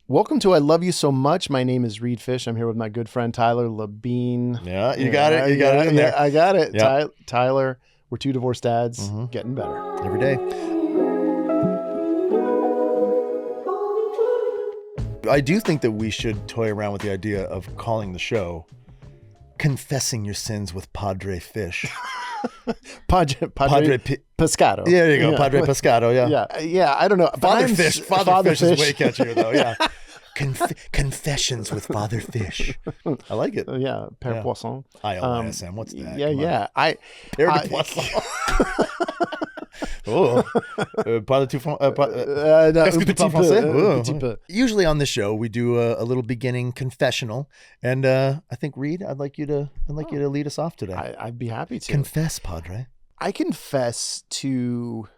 Welcome to I Love You So Much. My name is Reed Fish. I'm here with my good friend Tyler Labine. Yeah, you got it. You got it in there. I got it. Yep. Tyler, we're two divorced dads getting better. Every day. I do think that we should toy around with the idea of calling the show Confessing Your Sins with Padre Fish. Padre Pescado. Yeah, there you go. Yeah. Padre Pescado, yeah. Yeah, I don't know. Father Fish is way catchier, though, yeah. Confessions with Father Fish. I like it. Yeah, Père Poisson. ILYSM, what's that? Yeah. Père de Poisson. Oh, parle tu français? Usually on the show we do a little beginning confessional, and I think Reed, I'd like you to lead us off today. I'd be happy to. Confess, Padre. I confess to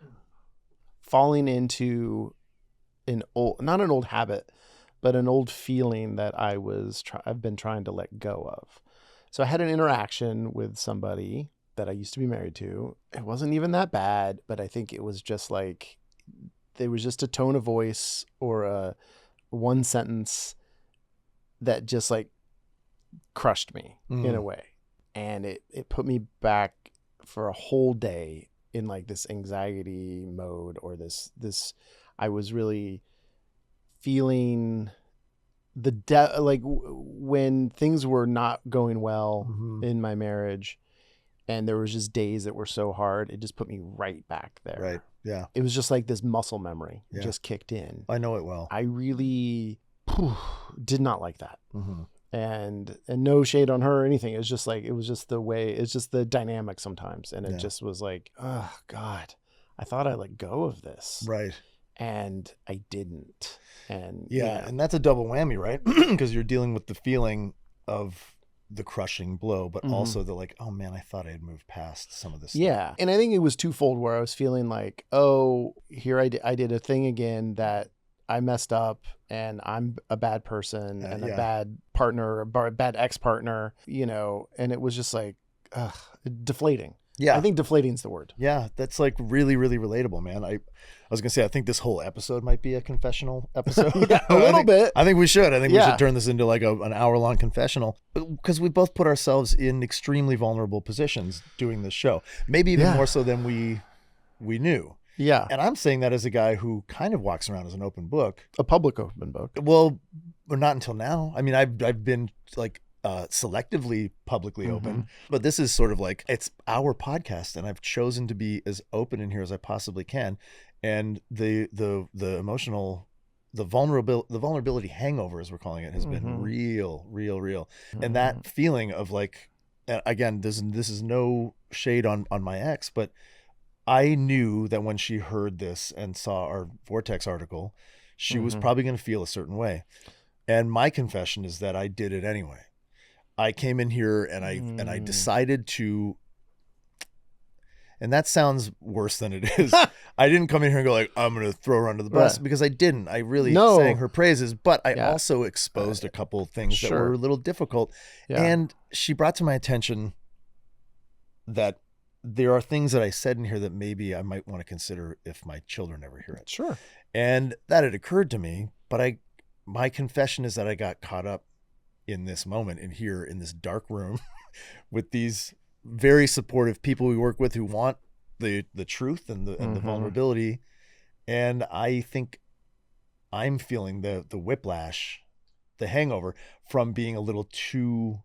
falling into not an old habit, but an old feeling that I've been trying to let go of. So I had an interaction with somebody that I used to be married to. It wasn't even that bad, but I think it was just like, there was just a tone of voice or a one sentence that just like crushed me in a way. And it put me back for a whole day in like this anxiety mode, or this, I was really feeling like when things were not going well in my marriage, and there was just days that were so hard, it just put me right back there. Right. Yeah. It was just like this muscle memory just kicked in. I know it well. I really did not like that. And no shade on her or anything. It was just the way, it's just the dynamic sometimes. And it just was like, oh God, I thought I let go of this. Right. And I didn't. And and that's a double whammy, right? Because you're dealing with the feeling of the crushing blow, but also the like, oh man, I thought I had moved past some of this stuff. Yeah. And I think it was twofold, where I was feeling like, oh, here I did a thing again that I messed up, and I'm a bad person and a bad partner, a bad ex-partner, and it was just like, deflating. Yeah. I think deflating is the word. Yeah. That's like really, really relatable, man. I was going to say, I think this whole episode might be a confessional episode. A little bit. I think we should. I think we should turn this into like an hour-long confessional, because we both put ourselves in extremely vulnerable positions doing this show. Maybe even more so than we knew. Yeah. And I'm saying that as a guy who kind of walks around as an open book. A public open book. Well, not until now. I mean, I've been like selectively publicly open, but this is sort of like, it's our podcast, and I've chosen to be as open in here as I possibly can. And the emotional, the vulnerability hangover, as we're calling it, has been real. And that feeling of like, again, this is no shade on my ex, but I knew that when she heard this and saw our Vortex article, she was probably going to feel a certain way. And my confession is that I did it anyway. I came in here and I decided to, and that sounds worse than it is. I didn't come in here and go like, I'm going to throw her under the bus, because I didn't. I really sang her praises, but I also exposed a couple of things that were a little difficult. Yeah. And she brought to my attention that there are things that I said in here that maybe I might want to consider if my children ever hear it. Sure. And that had occurred to me, but my confession is that I got caught up in this moment in here in this dark room with these very supportive people we work with who want the truth and the vulnerability. And I think I'm feeling the whiplash, the hangover from being a little too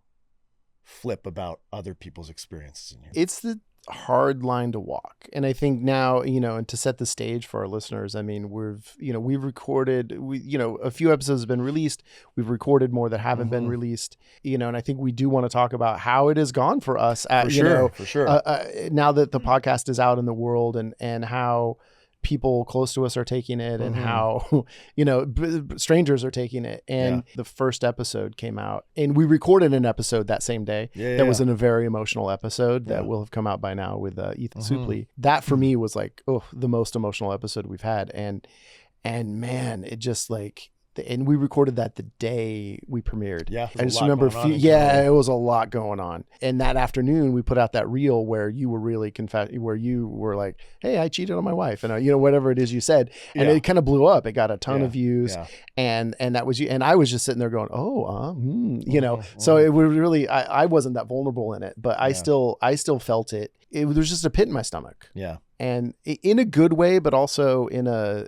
flip about other people's experiences in here. It's the hard line to walk. And I think now, and to set the stage for our listeners, I mean, we've recorded, a few episodes have been released. We've recorded more that haven't been released, and I think we do want to talk about how it has gone for us for sure. Now that the podcast is out in the world, and how people close to us are taking it, and how, strangers are taking it. And the first episode came out, and we recorded an episode that same day. That was in a very emotional episode that will have come out by now with Ethan Suplee. That for me was like, the most emotional episode we've had. And man, it just like, And we recorded that the day we premiered. Yeah, I just remember, it was a lot going on. And that afternoon, we put out that reel where you were really where you were like, "Hey, I cheated on my wife," and whatever it is you said, and it kind of blew up. It got a ton of views, and that was you. And I was just sitting there going, So it was really, I wasn't that vulnerable in it, but I still felt it. There was just a pit in my stomach. Yeah. And in a good way, but also in an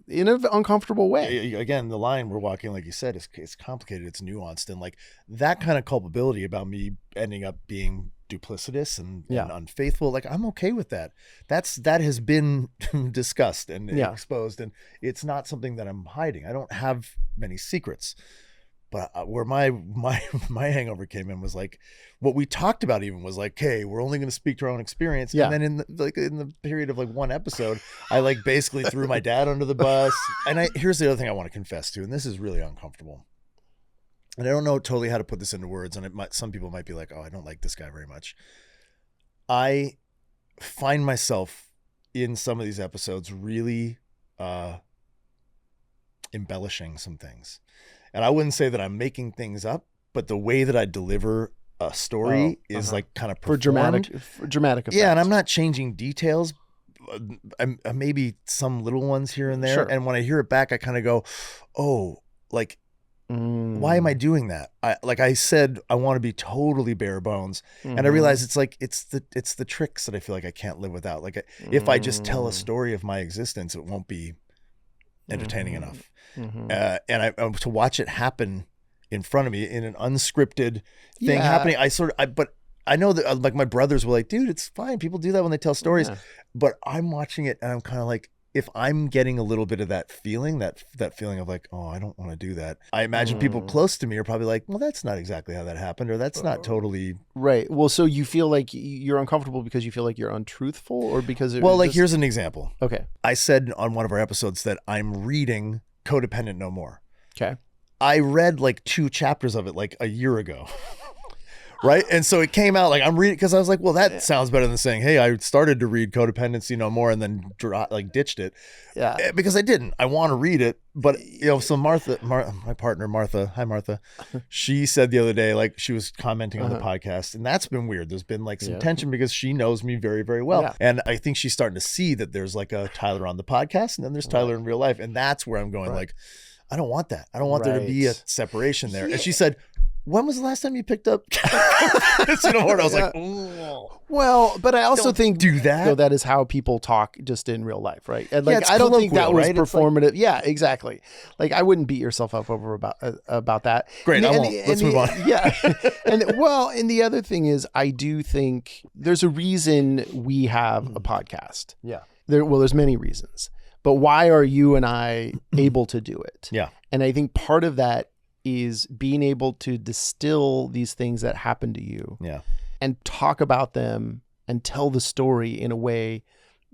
uncomfortable way. Again, the line we're walking, like you said, is complicated. It's nuanced, and like that kind of culpability about me ending up being duplicitous and unfaithful. Like, I'm okay with that. That has been discussed and exposed, and it's not something that I'm hiding. I don't have many secrets. But where my hangover came in was like, what we talked about even was like, hey, we're only going to speak to our own experience. Yeah. And then in the period of like one episode, I like basically threw my dad under the bus. And here's the other thing I want to confess to, and this is really uncomfortable. And I don't know totally how to put this into words. And some people might be like, oh, I don't like this guy very much. I find myself in some of these episodes really embellishing some things. And I wouldn't say that I'm making things up, but the way that I deliver a story is like kind of for dramatic effect. Yeah, and I'm not changing details. Maybe some little ones here and there. Sure. And when I hear it back, I kind of go, oh, like, why am I doing that? I said, I want to be totally bare bones. And I realize it's like, it's the tricks that I feel like I can't live without. Like if I just tell a story of my existence, it won't be entertaining enough. And to watch it happen in front of me in an unscripted thing happening, but I know that like my brothers were like, dude, it's fine. People do that when they tell stories, but I'm watching it and I'm kind of like, if I'm getting a little bit of that feeling of like, oh, I don't want to do that. I imagine people close to me are probably like, well, that's not exactly how that happened, or that's not totally right. Well, so you feel like you're uncomfortable because you feel like you're untruthful, or because here's an example. Okay. I said on one of our episodes that I'm reading Codependent No More. Okay. I read like 2 chapters of it like a year ago. Right. And so it came out like I'm reading because I was like, well, that sounds better than saying, hey, I started to read Codependency No More and then ditched it. Yeah. Because I didn't. I want to read it. But, so Martha, my partner, Martha, hi, Martha, she said the other day, like she was commenting on the podcast, and that's been weird. There's been like some tension because she knows me very, very well. Yeah. And I think she's starting to see that there's like a Tyler on the podcast and then there's Tyler in real life. And that's where I'm going like, I don't want that. I don't want there to be a separation there. And she said, when was the last time you picked up Casino Horn? I was like, oh. Well, but I also think do that. That is how people talk just in real life, right? And like, I don't think that was performative. Like, yeah, exactly. Like I wouldn't beat yourself up over about that. Great, I won't. Let's move on. Yeah, and the other thing is, I do think there's a reason we have a podcast. Yeah. There's many reasons, but why are you and I able to do it? Yeah. And I think part of that is being able to distill these things that happen to you and talk about them and tell the story in a way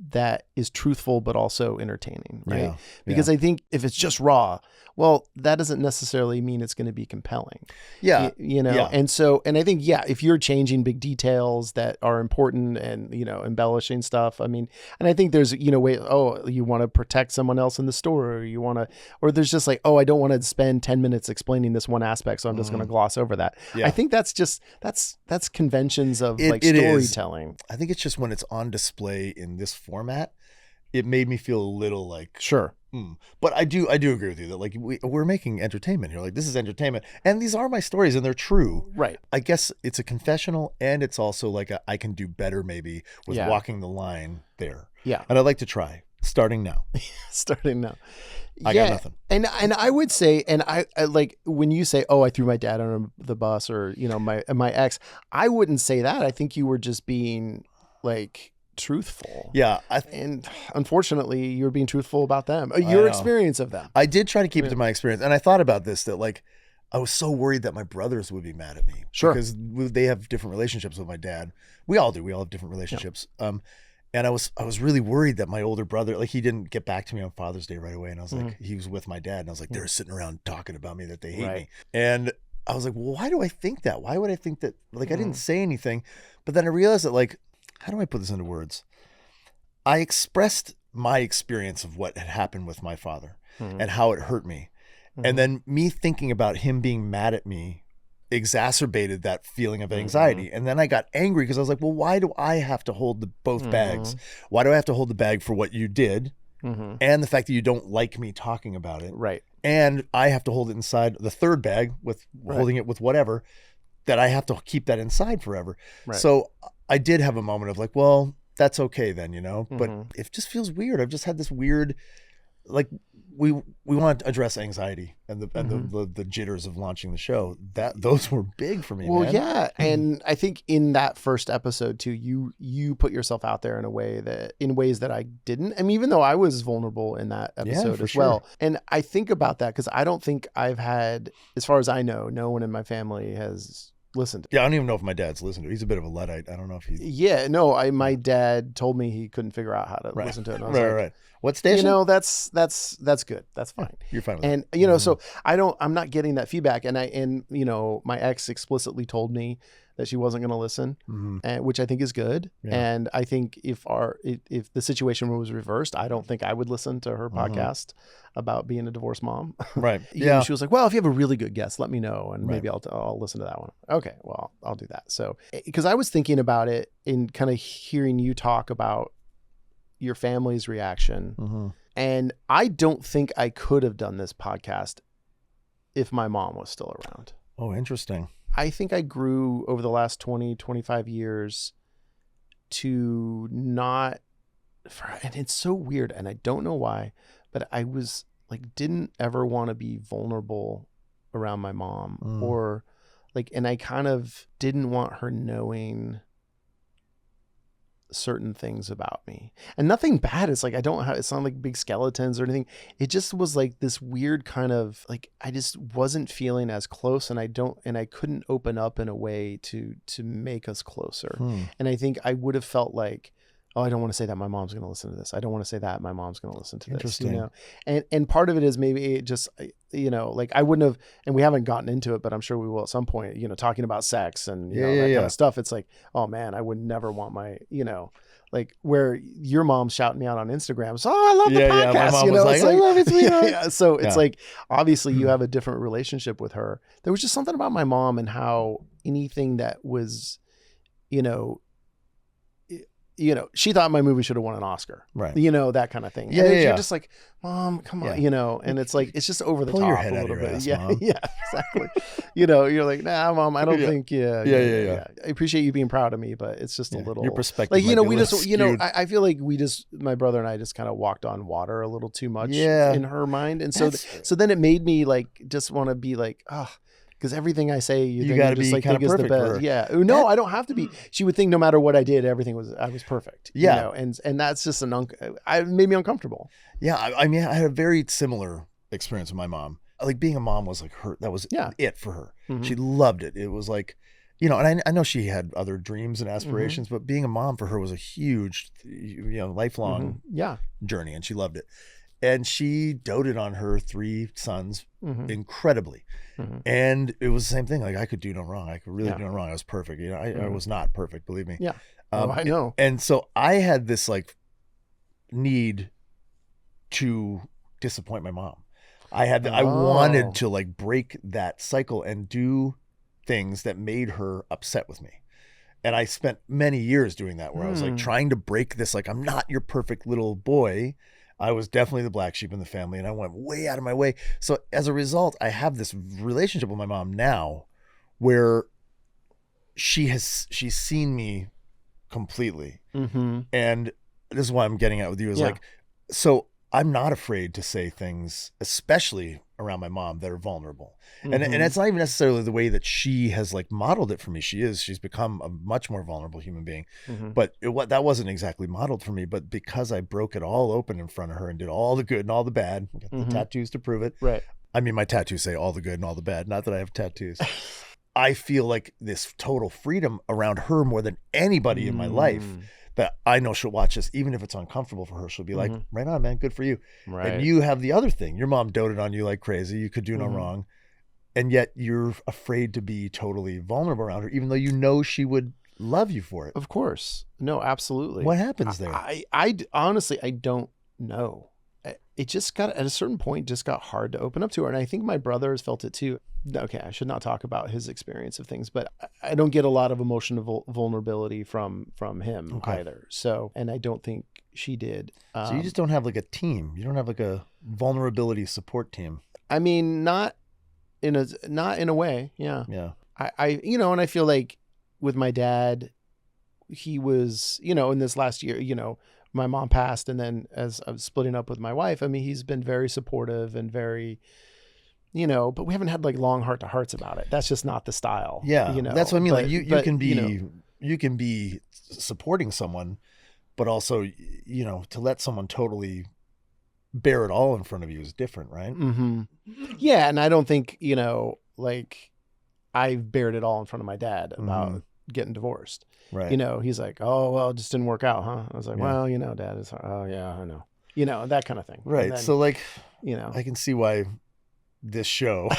that is truthful, but also entertaining, right? Yeah. Because I think if it's just raw, well, that doesn't necessarily mean it's going to be compelling. Yeah. And I think, if you're changing big details that are important and, embellishing stuff, I mean, and I think there's, you want to protect someone else in the story, or there's just like, I don't want to spend 10 minutes explaining this one aspect, so I'm just going to gloss over that. Yeah. I think that's just, that's conventions of storytelling. I think it's just when it's on display in this format, it made me feel a little like sure. But I do agree with you that like we're making entertainment here. Like this is entertainment, and these are my stories, and they're true. Right. I guess it's a confessional, and it's also like I can do better maybe with walking the line there. Yeah. And I'd like to try starting now. I got nothing. And I would say, and I like when you say, I threw my dad under the bus, or my ex, I wouldn't say that. I think you were just being like truthful. Yeah. And unfortunately, you're being truthful about them, your experience of them. I did try to keep it to my experience. And I thought about this, that like, I was so worried that my brothers would be mad at me. Sure. Because they have different relationships with my dad. We all do. We all have different relationships. Yeah. And I was really worried that my older brother, like he didn't get back to me on Father's Day right away. And I was like, he was with my dad. And I was like, they're sitting around talking about me, that they hate me. And I was like, well, why do I think that? Why would I think that? Like, I didn't say anything. But then I realized that like, how do I put this into words? I expressed my experience of what had happened with my father and how it hurt me. And then me thinking about him being mad at me exacerbated that feeling of anxiety. And then I got angry because I was like, well, why do I have to hold both bags? Why do I have to hold the bag for what you did and the fact that you don't like me talking about it? Right. And I have to hold it inside the third bag with holding it with whatever, that I have to keep that inside forever. Right. So I did have a moment of like, well, that's okay then, you know, but it just feels weird. I've just had this weird, like, we want to address anxiety and the jitters of launching the show. Those were big for me. Well, man. yeah, and I think in that first episode too, you put yourself out there in ways that I didn't. I mean, even though I was vulnerable in that episode as well. And I think about that because I don't think I've had, as far as I know, no one in my family has listened. Yeah, I don't even know if my dad's listened to it. He's a bit of a Luddite. I don't know if he's... Yeah, no, my dad told me he couldn't figure out how to listen to it. And I was right. What station? You know, that's good. That's fine. You're fine with and that. You know, so I'm not getting that feedback. And you know, my ex explicitly told me that she wasn't going to listen, which I think is good. Yeah. And I think if the situation was reversed, I don't think I would listen to her podcast about being a divorced mom. Right. Yeah. She was like, well, if you have a really good guest, let me know. And maybe I'll listen to that one. Okay. Well, I'll do that. So, because I was thinking about it in kind of hearing you talk about your family's reaction. And I don't think I could have done this podcast if my mom was still around. Oh, interesting. I think I grew over the last 20, 25 years to not, and it's so weird and I don't know why, but I was like, didn't ever want to be vulnerable around my mom or like, and I kind of didn't want her knowing certain things about me, and nothing bad. It's like, it's not like big skeletons or anything. It just was like this weird kind of like, I just wasn't feeling as close, and I couldn't open up in a way to make us closer. And I think I would have felt like, oh, I don't want to say that my mom's going to listen to this. I don't want to say that my mom's going to listen to this, you know? And part of it is maybe it just, you know, like I wouldn't have, and we haven't gotten into it, but I'm sure we will at some point, you know, talking about sex and you know, that kind of stuff. It's like, oh man, I would never want my, you know, like where your mom's shouting me out on Instagram. So, oh, I love the podcast. My mom you know, was like, I love it, sweetheart. So it's like, obviously you have a different relationship with her. There was just something about my mom and how anything that was, you know, she thought my movie should have won an Oscar, right? You know, that kind of thing. You're just like, Mom, come on, you know. And it's like, it's just over the top your head a out little of your bit. ass, Yeah, Mom. yeah, exactly. You know, you're like, nah, Mom, I don't think. Yeah. I appreciate you being proud of me, but it's just a little. Your perspective, like, you know, we just, you know, I feel like my brother and I just kind of walked on water a little too much in her mind, and so then it made me like just want to be like, because everything I say, you got to be like, kind of perfect for her. Yeah. No, I don't have to be. She would think no matter what I did, I was perfect. Yeah. You know? And that's just it made me uncomfortable. Yeah. I mean, I had a very similar experience with my mom. Like being a mom was like that was it for her. She loved it. It was like, you know, and I know she had other dreams and aspirations, but being a mom for her was a huge, you know, lifelong journey, and she loved it. And she doted on her 3 sons incredibly. And it was the same thing. Like I could do no wrong. I could really do no wrong. I was perfect. You know, I was not perfect, believe me. Yeah. I know. And so I had this like need to disappoint my mom. I wanted to like break that cycle and do things that made her upset with me. And I spent many years doing that, where I was like trying to break this, like, I'm not your perfect little boy. I was definitely the black sheep in the family, and I went way out of my way. So as a result, I have this relationship with my mom now where she's seen me completely. And this is why I'm getting at with you is like, so I'm not afraid to say things, especially around my mom, that are vulnerable. And it's not even necessarily the way that she has like modeled it for me. She's become a much more vulnerable human being, but that wasn't exactly modeled for me. But because I broke it all open in front of her and did all the good and all the bad, got the tattoos to prove it. Right. I mean, my tattoos say all the good and all the bad. Not that I have tattoos. I feel like this total freedom around her more than anybody in my life. That I know she'll watch this, even if it's uncomfortable for her. She'll be like, right on, man, good for you. Right. And you have the other thing. Your mom doted on you like crazy. You could do no wrong. And yet you're afraid to be totally vulnerable around her, even though you know she would love you for it. Of course. No, absolutely. What happens there? I honestly, I don't know. it just got, at a certain point, just got hard to open up to her. And I think my brother has felt it too. Okay, I should not talk about his experience of things, but I don't get a lot of emotional vulnerability from him either. So, and I don't think she did. So you just don't have like a team. You don't have like a vulnerability support team. I mean, not in a way. Yeah. Yeah. I and I feel like with my dad, he was, in this last year, my mom passed, and then as I was splitting up with my wife, I mean, he's been very supportive and very, but we haven't had like long heart to hearts about it. That's just not the style. Yeah. That's what I mean. But, like you can be supporting someone, but also, to let someone totally bear it all in front of you is different, right? Mm-hmm. Yeah. And I don't think, like I've bared it all in front of my dad about getting divorced. Right. He's like, oh, well, it just didn't work out, huh? I was like, well, Dad, it's hard. Oh yeah, I know. That kind of thing. Right. Then, so like, I can see why this show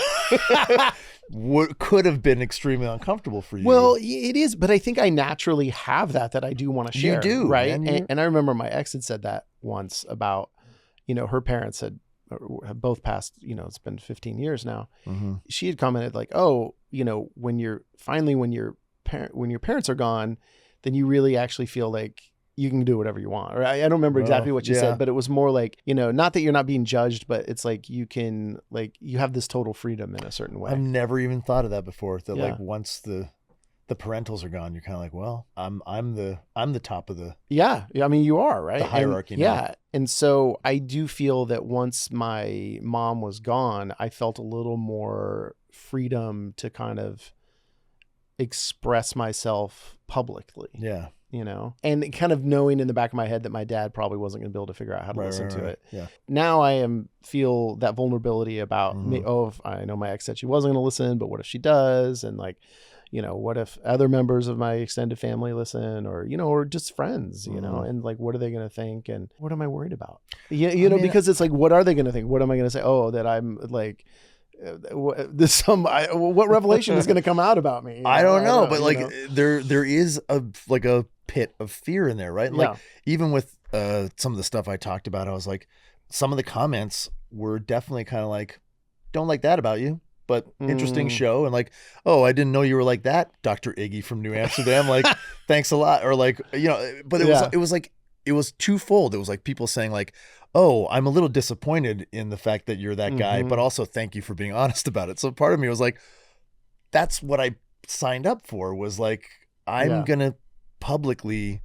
could have been extremely uncomfortable for you. Well, it is, but I think I naturally have that I do want to share. You do, right? Man, and I remember my ex had said that once about, her parents have both passed, it's been 15 years now. Mm-hmm. She had commented like, oh, when your parents are gone, then you really actually feel like you can do whatever you want. Or I don't remember exactly what she said, but it was more like, not that you're not being judged, but it's like you can, like, you have this total freedom in a certain way. I've never even thought of that before. That like once the parentals are gone, you're kind of like, well, I'm the top of the I mean, you are, right? The hierarchy. And, and so I do feel that once my mom was gone, I felt a little more freedom to kind of express myself publicly. Yeah. And kind of knowing in the back of my head that my dad probably wasn't going to be able to figure out how to listen to it. Yeah. Now I feel that vulnerability about me. Oh, if I know my ex said she wasn't going to listen, but what if she does? And like, what if other members of my extended family listen, or, or just friends, and like, what are they going to think? And what am I worried about? Because it's like, what are they going to think? What am I going to say? Oh, that I'm like, what revelation is going to come out about me? I don't know, but like there is a pit of fear in there, right? Like even with some of the stuff I talked about, I was like, some of the comments were definitely kind of like, don't like that about you, but interesting show. And like, oh, I didn't know you were like that, Dr. Iggy from New Amsterdam. Like, thanks a lot. Or like, but it was like, it was twofold. It was like people saying like, oh, I'm a little disappointed in the fact that you're that guy, but also thank you for being honest about it. So part of me was like, that's what I signed up for, was like, I'm going to publicly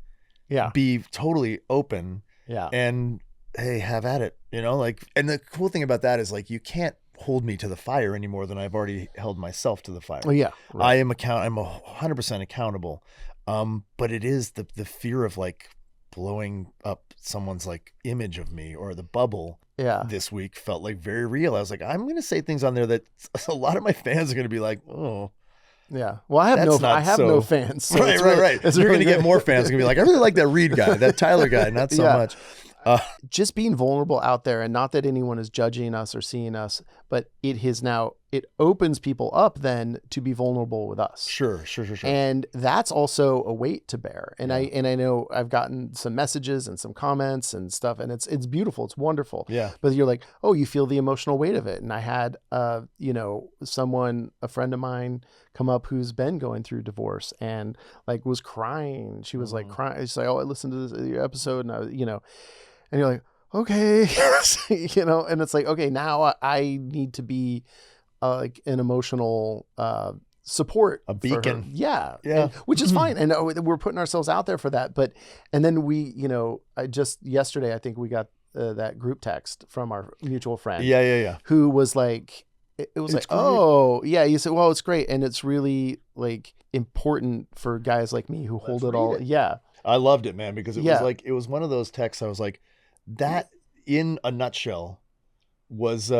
be totally open and hey, have at it, like, and the cool thing about that is like, you can't hold me to the fire any more than I've already held myself to the fire. Oh yeah. Right. I'm 100% accountable. But it is the fear of like blowing up someone's like image of me, or the bubble this week felt like very real. I was like, I'm going to say things on there that a lot of my fans are going to be like, oh, yeah. Well, I have no fans. So right. You're going to get more fans. Going to be like, I really like that Reed guy, that Tyler guy, not so much. Just being vulnerable out there, and not that anyone is judging us or seeing us, but it opens people up then to be vulnerable with us. Sure. And that's also a weight to bear. And I know I've gotten some messages and some comments and stuff, and it's beautiful. It's wonderful. Yeah. But you're like, oh, you feel the emotional weight of it. And I had, a friend of mine come up who's been going through divorce and like was crying. She was like crying. She's like, oh, I listened to this episode, and I, and you're like, okay, and it's like, okay, now I need to be like an emotional support, a beacon. Yeah. And, which is fine. And we're putting ourselves out there for that. But, and then we, yesterday, I think we got that group text from our mutual friend. Yeah. Who was like, it was like, great. Oh yeah. You said, well, it's great. And it's really like important for guys like me who hold it all. Yeah. I loved it, man, because it was like, it was one of those texts. I was like, that in a nutshell was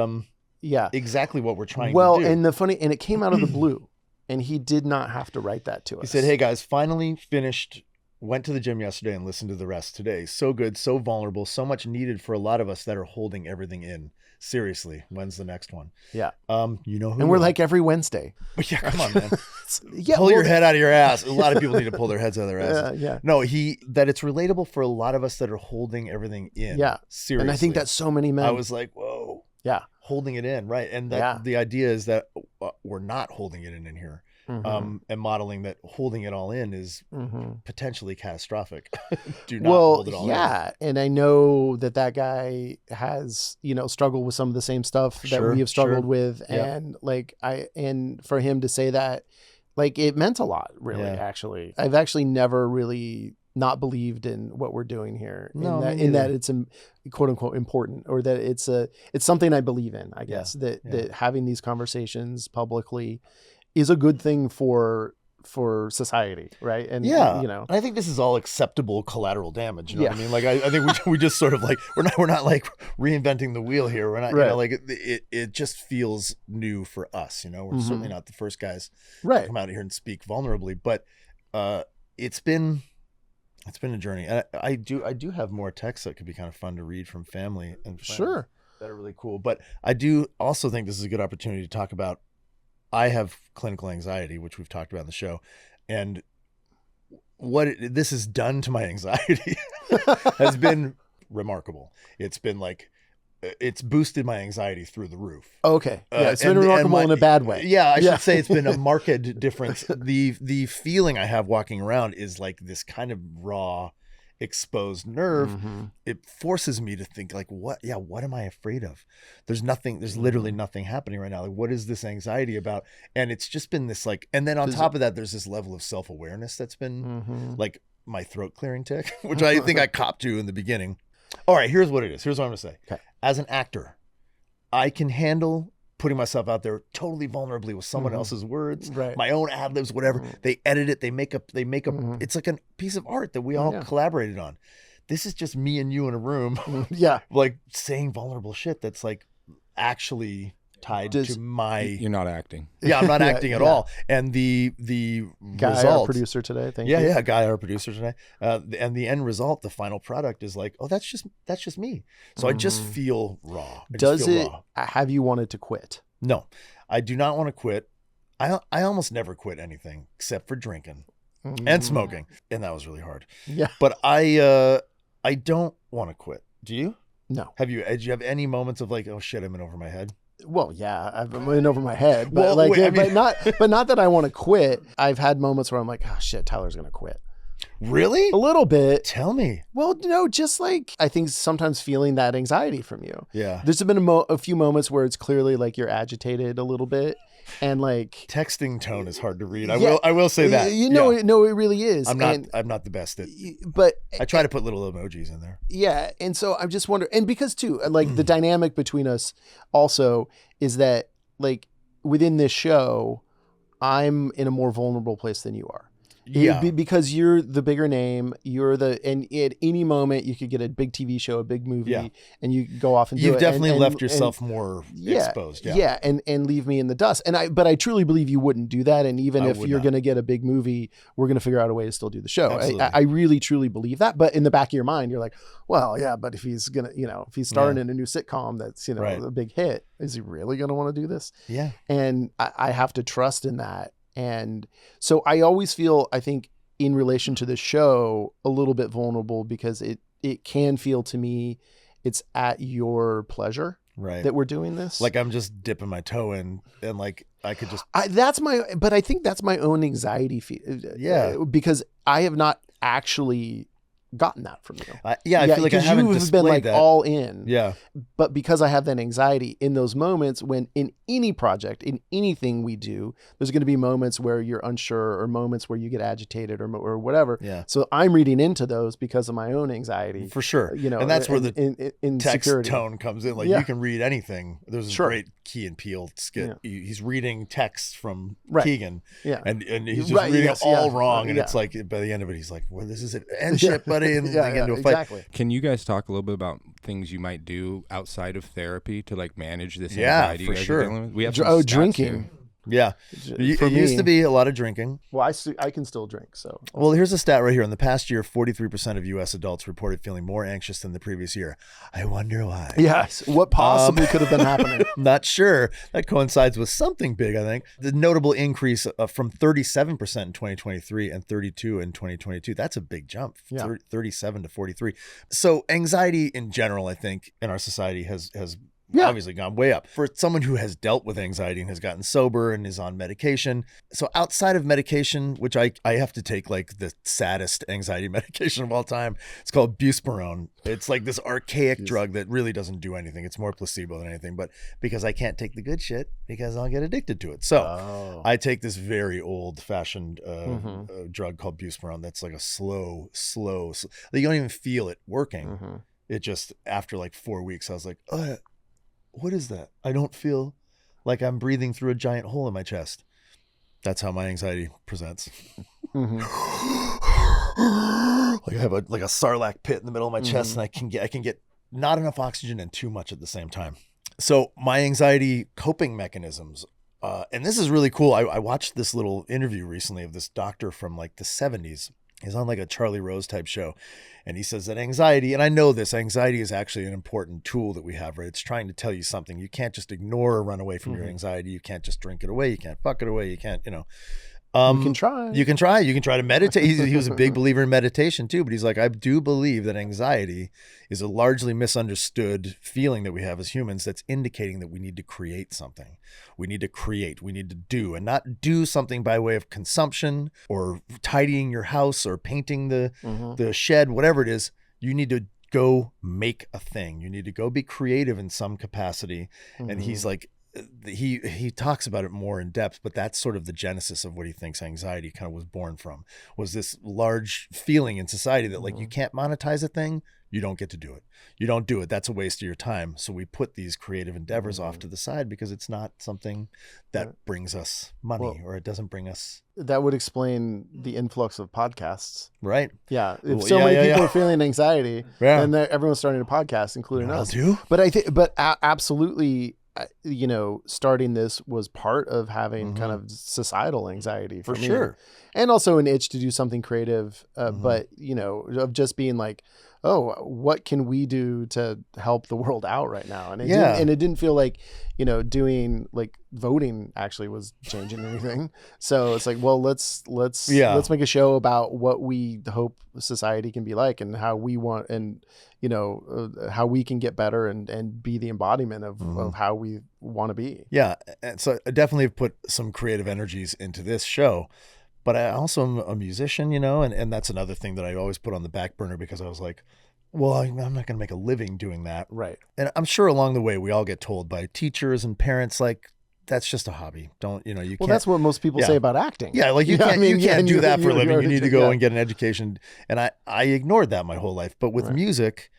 exactly what we're trying to do. Well, and and it came out of the blue, and he did not have to write that to us. He said, hey guys, finally finished, went to the gym yesterday and listened to the rest today. So good, so vulnerable, so much needed for a lot of us that are holding everything in. Seriously, when's the next one? Yeah. You know who? And we're like every Wednesday. Yeah, come on, man. Yeah, pull your head out of your ass. A lot of people need to pull their heads out of their asses. Yeah. No, that it's relatable for a lot of us that are holding everything in. Yeah. Seriously. And I think that's so many men. I was like, whoa. Yeah. Holding it in. Right. And that the idea is that we're not holding it in here. And modeling that holding it all in is potentially catastrophic. Do not hold it all in. Yeah. And I know that guy has, struggled with some of the same stuff that we have struggled with. And and for him to say that, it meant a lot, really, actually. I've actually never really not believed in what we're doing here. In that it's quote unquote important, or that it's something I believe in, I guess, that having these conversations publicly is a good thing for society, right? And and I think this is all acceptable collateral damage. You know what I mean? Like I think we just sort of we're not like reinventing the wheel here. We're not it just feels new for us. We're certainly not the first guys to come out here and speak vulnerably, but it's been a journey. And I do have more texts that could be kind of fun to read from family and friends that are really cool. But I do also think this is a good opportunity to talk about. I have clinical anxiety, which we've talked about in the show, and what this has done to my anxiety has been remarkable. It's been it's boosted my anxiety through the roof. Okay. Yeah, it's been remarkable in a bad way. Yeah, I should say it's been a marked difference. The feeling I have walking around is like this kind of raw, exposed nerve. It forces me to think what am I afraid of? There's literally nothing happening right now. Like, what is this anxiety about? And it's just been this and then on top of that, there's this level of self-awareness that's been like my throat clearing tick, which I think I copped to in the beginning. All right, here's what it is. Here's what I'm gonna say. Okay. As an actor, I can handle putting myself out there totally vulnerably with someone else's words, my own ad libs, whatever. They edit it. They make a it's like a piece of art that we all collaborated on. This is just me and you in a room, saying vulnerable shit that's actually tied to my. You're not acting. Yeah, I'm not acting at all. And the Guy, result, our producer today. Thank you. Yeah, Guy, our producer today. And the end result, the final product is that's just me. So I just feel raw. Have you wanted to quit? No, I do not want to quit. I almost never quit anything except for drinking and smoking, and that was really hard. Yeah, but I don't want to quit. Do you? No. Did you have any moments of oh shit, I'm in over my head? Well, yeah, I've been in over my head, but but not that I want to quit. I've had moments where I'm like, oh shit, Tyler's gonna quit. Really? A little bit. Tell me. Well, just I think sometimes feeling that anxiety from you. Yeah. There's been a few moments where it's clearly you're agitated a little bit, and texting tone is hard to read. I will say that. No, it really is. I'm not the best at. But I try to put little emojis in there. Yeah, and so I'm just wondering, and because too, the dynamic between us also is that within this show, I'm in a more vulnerable place than you are. Yeah. Because you're the bigger name, and at any moment you could get a big TV show, a big movie, and you go off and do it. You've definitely left yourself more exposed. Yeah. And leave me in the dust. But I truly believe you wouldn't do that. And even if you're going to get a big movie, we're going to figure out a way to still do the show. I really, truly believe that. But in the back of your mind, you're like, well, yeah, but if he's going to, if he's starring in a new sitcom that's, a big hit, is he really going to want to do this? Yeah. And I have to trust in that. And so I always feel, I think, in relation to the show, a little bit vulnerable because it can feel to me it's at your pleasure that we're doing this. I'm just dipping my toe in and I could just. But I think that's my own anxiety. Because I have not actually gotten that from you. I feel like I haven't displayed that. All in. Yeah. But because I have that anxiety in those moments when in any project, in anything we do, there's going to be moments where you're unsure or moments where you get agitated or whatever. Yeah. So I'm reading into those because of my own anxiety. For sure. And that's where the text tone comes in. You can read anything. There's a great Key and Peele skit. Yeah. He's reading texts from Keegan. Yeah. And he's just reading it all wrong. And it's by the end of it, he's like, well, this is it. End shit, buddy. And get into a fight. Exactly. Can you guys talk a little bit about things you might do outside of therapy to manage this anxiety? For you guys sure. are dealing with? We have some stats drinking. here. Yeah. It For used me- to be a lot of drinking. Well, I can still drink. So Well, here's a stat right here. In the past year, 43% of U.S. adults reported feeling more anxious than the previous year. I wonder why. yes, what possibly could have been happening? Not sure. That coincides with something big, I think. The notable increase from 37% in 2023 and 32 in 2022. That's a big jump. Yeah. 37 to 43. So anxiety in general, I think, in our society has Yeah. obviously gone way up. For someone who has dealt with anxiety and has gotten sober and is on medication. So outside of medication, which I have to take like the saddest anxiety medication of all time, it's called buspirone. It's like this archaic drug that really doesn't do anything. It's more placebo than anything. But because I can't take the good shit, because I'll get addicted to it. So I take this very old fashioned drug called buspirone. That's like a slow, you don't even feel it working. It just, after like 4 weeks, I was like, what is that? I don't feel like I'm breathing through a giant hole in my chest. That's how my anxiety presents. Like I have a sarlacc pit in the middle of my chest, and I can get not enough oxygen and too much at the same time. So my anxiety coping mechanisms, and this is really cool. I watched this little interview recently of this doctor from like the 70s. He's on like a Charlie Rose type show. And he says that anxiety, and I know this, anxiety is actually an important tool that we have, right? It's trying to tell you something. You can't just ignore or run away from your anxiety. You can't just drink it away. You can't fuck it away. You can't, you can try. You can try. You can try to meditate. He was a big believer in meditation too, but he's like, I do believe that anxiety is a largely misunderstood feeling that we have as humans that's indicating that we need to create something. We need to create. We need to do, and not do something by way of consumption or tidying your house or painting the shed, whatever it is. You need to go make a thing. You need to go be creative in some capacity. And he's like, he talks about it more in depth, but that's sort of the genesis of what he thinks anxiety kind of was born from, was this large feeling in society that like, you can't monetize a thing, you don't get to do it. You don't do it. That's a waste of your time. So we put these creative endeavors off to the side because it's not something that brings us money, or it doesn't bring us. That would explain the influx of podcasts. Right. Yeah. If so many people are feeling anxiety, then everyone's starting a podcast, including us. But absolutely, starting this was part of having kind of societal anxiety for me. Sure. And also an itch to do something creative, but of just being like, oh, what can we do to help the world out right now? And it didn't feel like, doing like voting actually was changing anything. So it's like, well, let's make a show about what we hope society can be like and how we want, and how we can get better and be the embodiment of how we want to be. Yeah. And so I definitely have put some creative energies into this show, but I also am a musician, and that's another thing that I always put on the back burner because I was like, well, I'm not going to make a living doing that. Right. And I'm sure along the way, we all get told by teachers and parents, like, that's just a hobby. Don't, you can't. Well, that's what most people say about acting. Yeah. Like you can't do that for a living. You need to go and get an education. And I ignored that my whole life. But with music,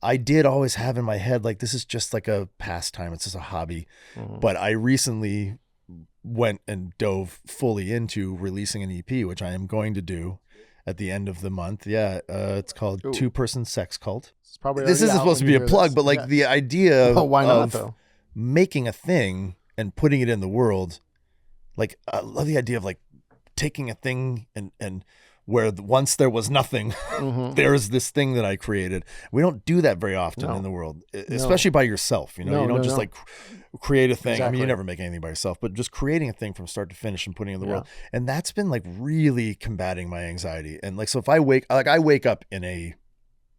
I did always have in my head, like, this is just like a pastime. It's just a hobby. But I recently went and dove fully into releasing an EP, which I am going to do at the end of the month. Yeah. It's called Two Person Sex Cult. This isn't supposed to be a plug, but like the idea why not, though? Making a thing and putting it in the world. Like, I love the idea of like taking a thing and where once there was nothing, there's this thing that I created. We don't do that very often in the world, especially by yourself. You don't just like create a thing. Exactly. I mean, you never make anything by yourself, but just creating a thing from start to finish and putting it in the world. And that's been like really combating my anxiety. And like, so if I wake up in a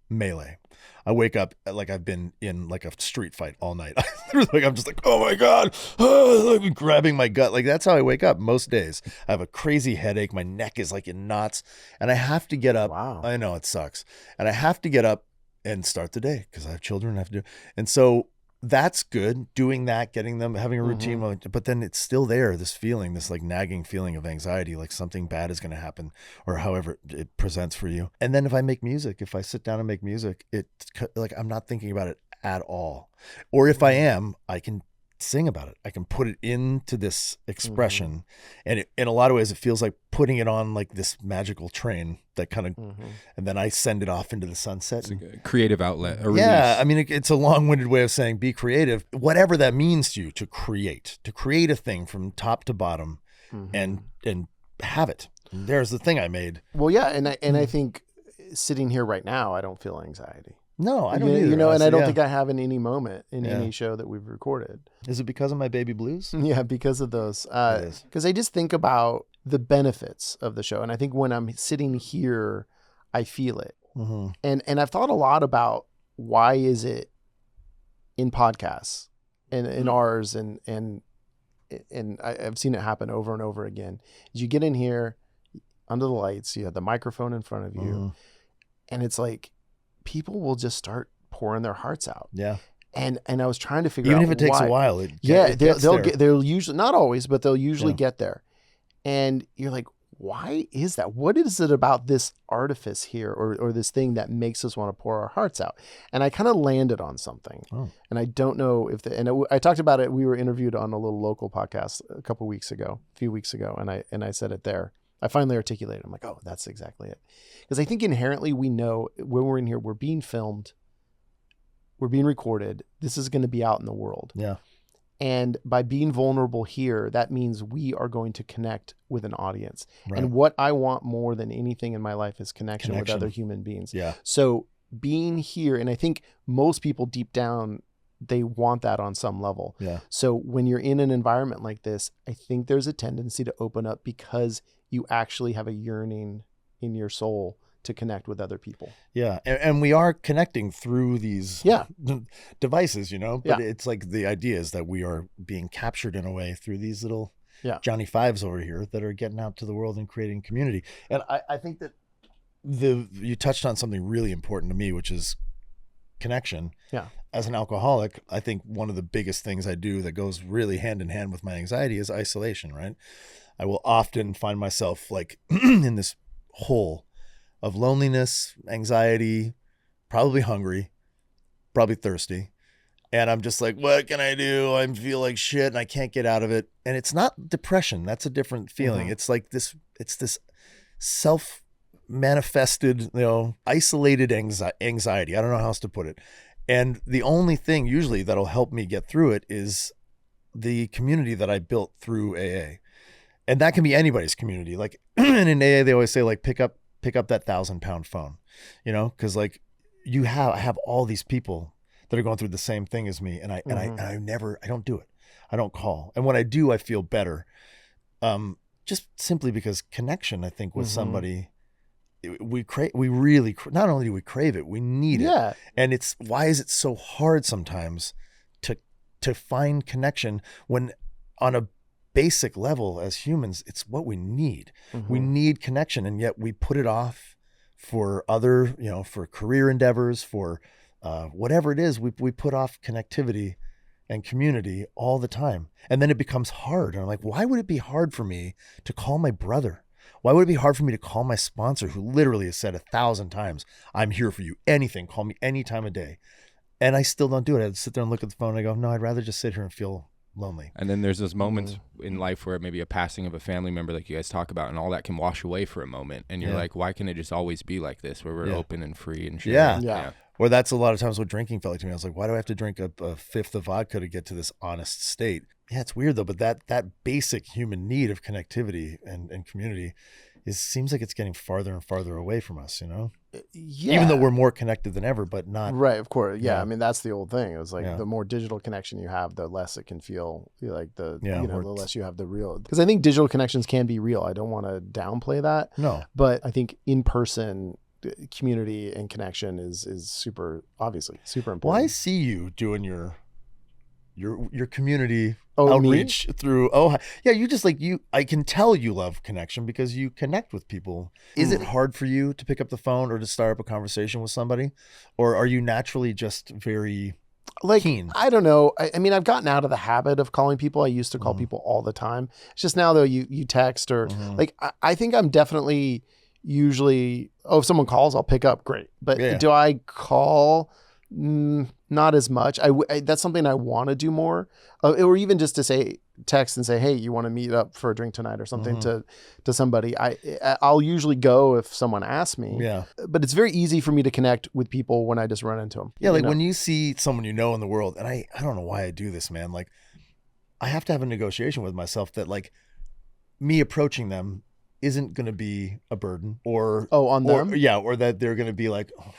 melee. I wake up like I've been in like a street fight all night. Like I'm just like, oh my God, like grabbing my gut. Like that's how I wake up most days. I have a crazy headache. My neck is like in knots and I have to get up. Wow. I know it sucks. And I have to get up and start the day because I have children I have to do. And so that's good, doing that, getting them, having a routine, but then it's still there, this feeling, this like nagging feeling of anxiety, like something bad is going to happen or however it presents for you. And then if I make music, if I sit down and make music, it's like I'm not thinking about it at all. Or if I am, I can sing about it. I can put it into this expression. And in a lot of ways, it feels like putting it on like this magical train that kind of, and then I send it off into the sunset. It's like a creative outlet. A Yeah. release. I mean, it's a long-winded way of saying be creative, whatever that means to you, to create a thing from top to bottom and have it. And there's the thing I made. Well, yeah. And I think sitting here right now, I don't feel anxiety. No, I don't either. You know, and I don't Yeah. think I have in any moment in any show that we've recorded. Is it because of my baby blues? Yeah, because of those. It is. Because I just think about the benefits of the show. And I think when I'm sitting here, I feel it. And I've thought a lot about why is it in podcasts and in ours and I've seen it happen over and over again. Is you get in here under the lights, you have the microphone in front of you, and it's like people will just start pouring their hearts out. Yeah. And I was trying to figure out Even if it takes why. a while. They'll usually, not always, but they'll usually get there. And you're like, why is that? What is it about this artifice here or this thing that makes us want to pour our hearts out? And I kind of landed on something. And I don't know if I talked about it. We were interviewed on a little local podcast a few weeks ago. And I said it there. I finally articulated. I'm like, oh, that's exactly it. Because I think inherently we know when we're in here, we're being filmed, we're being recorded. This is going to be out in the world. Yeah. And by being vulnerable here, that means we are going to connect with an audience. Right. And what I want more than anything in my life is connection with other human beings. Yeah. So being here, and I think most people deep down, they want that on some level. Yeah. So when you're in an environment like this, I think there's a tendency to open up because you actually have a yearning in your soul to connect with other people. Yeah. And we are connecting through these devices, you know, but it's like the idea is that we are being captured in a way through these little Johnny Fives over here that are getting out to the world and creating community. And I think that you touched on something really important to me, which is connection. Yeah. As an alcoholic, I think one of the biggest things I do that goes really hand in hand with my anxiety is isolation, right? I will often find myself like in this hole of loneliness, anxiety, probably hungry, probably thirsty. And I'm just like, what can I do? I feel like shit and I can't get out of it. And it's not depression. That's a different feeling. It's like this self-manifested, isolated anxiety. I don't know how else to put it. And the only thing usually that'll help me get through it is the community that I built through AA. And that can be anybody's community. Like and in AA, they always say like, pick up that 1,000-pound phone, cause like I have all these people that are going through the same thing as me. And I don't do it. I don't call. And when I do, I feel better. Just simply because connection, I think with somebody, we really, not only do we crave it, we need it. And why is it so hard sometimes to find connection when on a basic level as humans, it's what we need. We need connection, and yet we put it off for other, for career endeavors, for whatever it is. We put off connectivity and community all the time, and then it becomes hard. And I'm like, why would it be hard for me to call my brother? Why would it be hard for me to call my sponsor, who literally has said 1,000 times, "I'm here for you. Anything, call me any time of day," and I still don't do it. I sit there and look at the phone. And I go, no, I'd rather just sit here and feel lonely. And then there's those moments in life where maybe a passing of a family member, like you guys talk about, and all that can wash away for a moment. And you're like, why can't it just always be like this, where we're open and free and sharing? Yeah. Or that's a lot of times what drinking felt like to me. I was like, why do I have to drink a fifth of vodka to get to this honest state? Yeah, it's weird though, but that basic human need of connectivity and community seems like it's getting farther and farther away from us, Yeah. Even though we're more connected than ever, but not. Right, of course. Yeah. I mean, that's the old thing. It was like the more digital connection you have, the less it can feel like the less you have the real. Because I think digital connections can be real. I don't want to downplay that. No. But I think in-person community and connection is super, obviously, super important. Well, I see you doing your community Oh, outreach through you just I can tell you love connection because you connect with people. Is it hard for you to pick up the phone or to start up a conversation with somebody, or are you naturally just very keen? I don't know. I mean, I've gotten out of the habit of calling people. I used to call people all the time. It's just now though you text or I think I'm definitely usually if someone calls I'll pick up, great, but do I call? not as much. That's something I want to do more, or even just to text and say, hey, you want to meet up for a drink tonight or something to somebody. I'll usually go if someone asks me. Yeah. But it's very easy for me to connect with people when I just run into them. Yeah. Like when you see someone you know in the world, and I don't know why I do this, man. Like I have to have a negotiation with myself that like me approaching them isn't going to be a burden or on them. Or that they're going to be like, oh,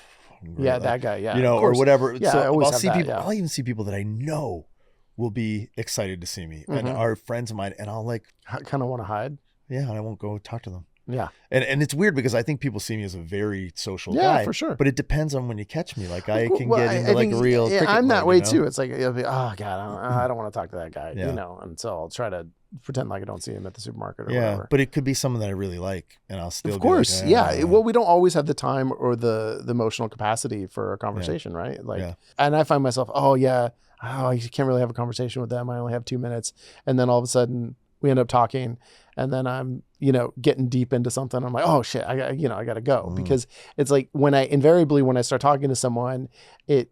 yeah, that guy. Yeah. Or whatever. Yeah, so I'll see people. I'll even see people that I know will be excited to see me and are friends of mine, and I'll like kind of want to hide. Yeah, and I won't go talk to them. Yeah. And it's weird because I think people see me as a very social guy. Yeah, for sure. But it depends on when you catch me. Like I can get into like a real cricket I'm that mode, way too. It's like, it'll be, oh God, I don't want to talk to that guy, Yeah. and so I'll try to pretend like I don't see him at the supermarket or Yeah, whatever. but it could be someone that I really like, and I'll still of course, be like, Well, we don't always have the time or the emotional capacity for a conversation, right? Like, and I find myself, I can't really have a conversation with them. I only have 2 minutes, and then all of a sudden we end up talking, and then I'm, getting deep into something. I'm like, oh shit, I got to go because it's like when I start talking to someone, it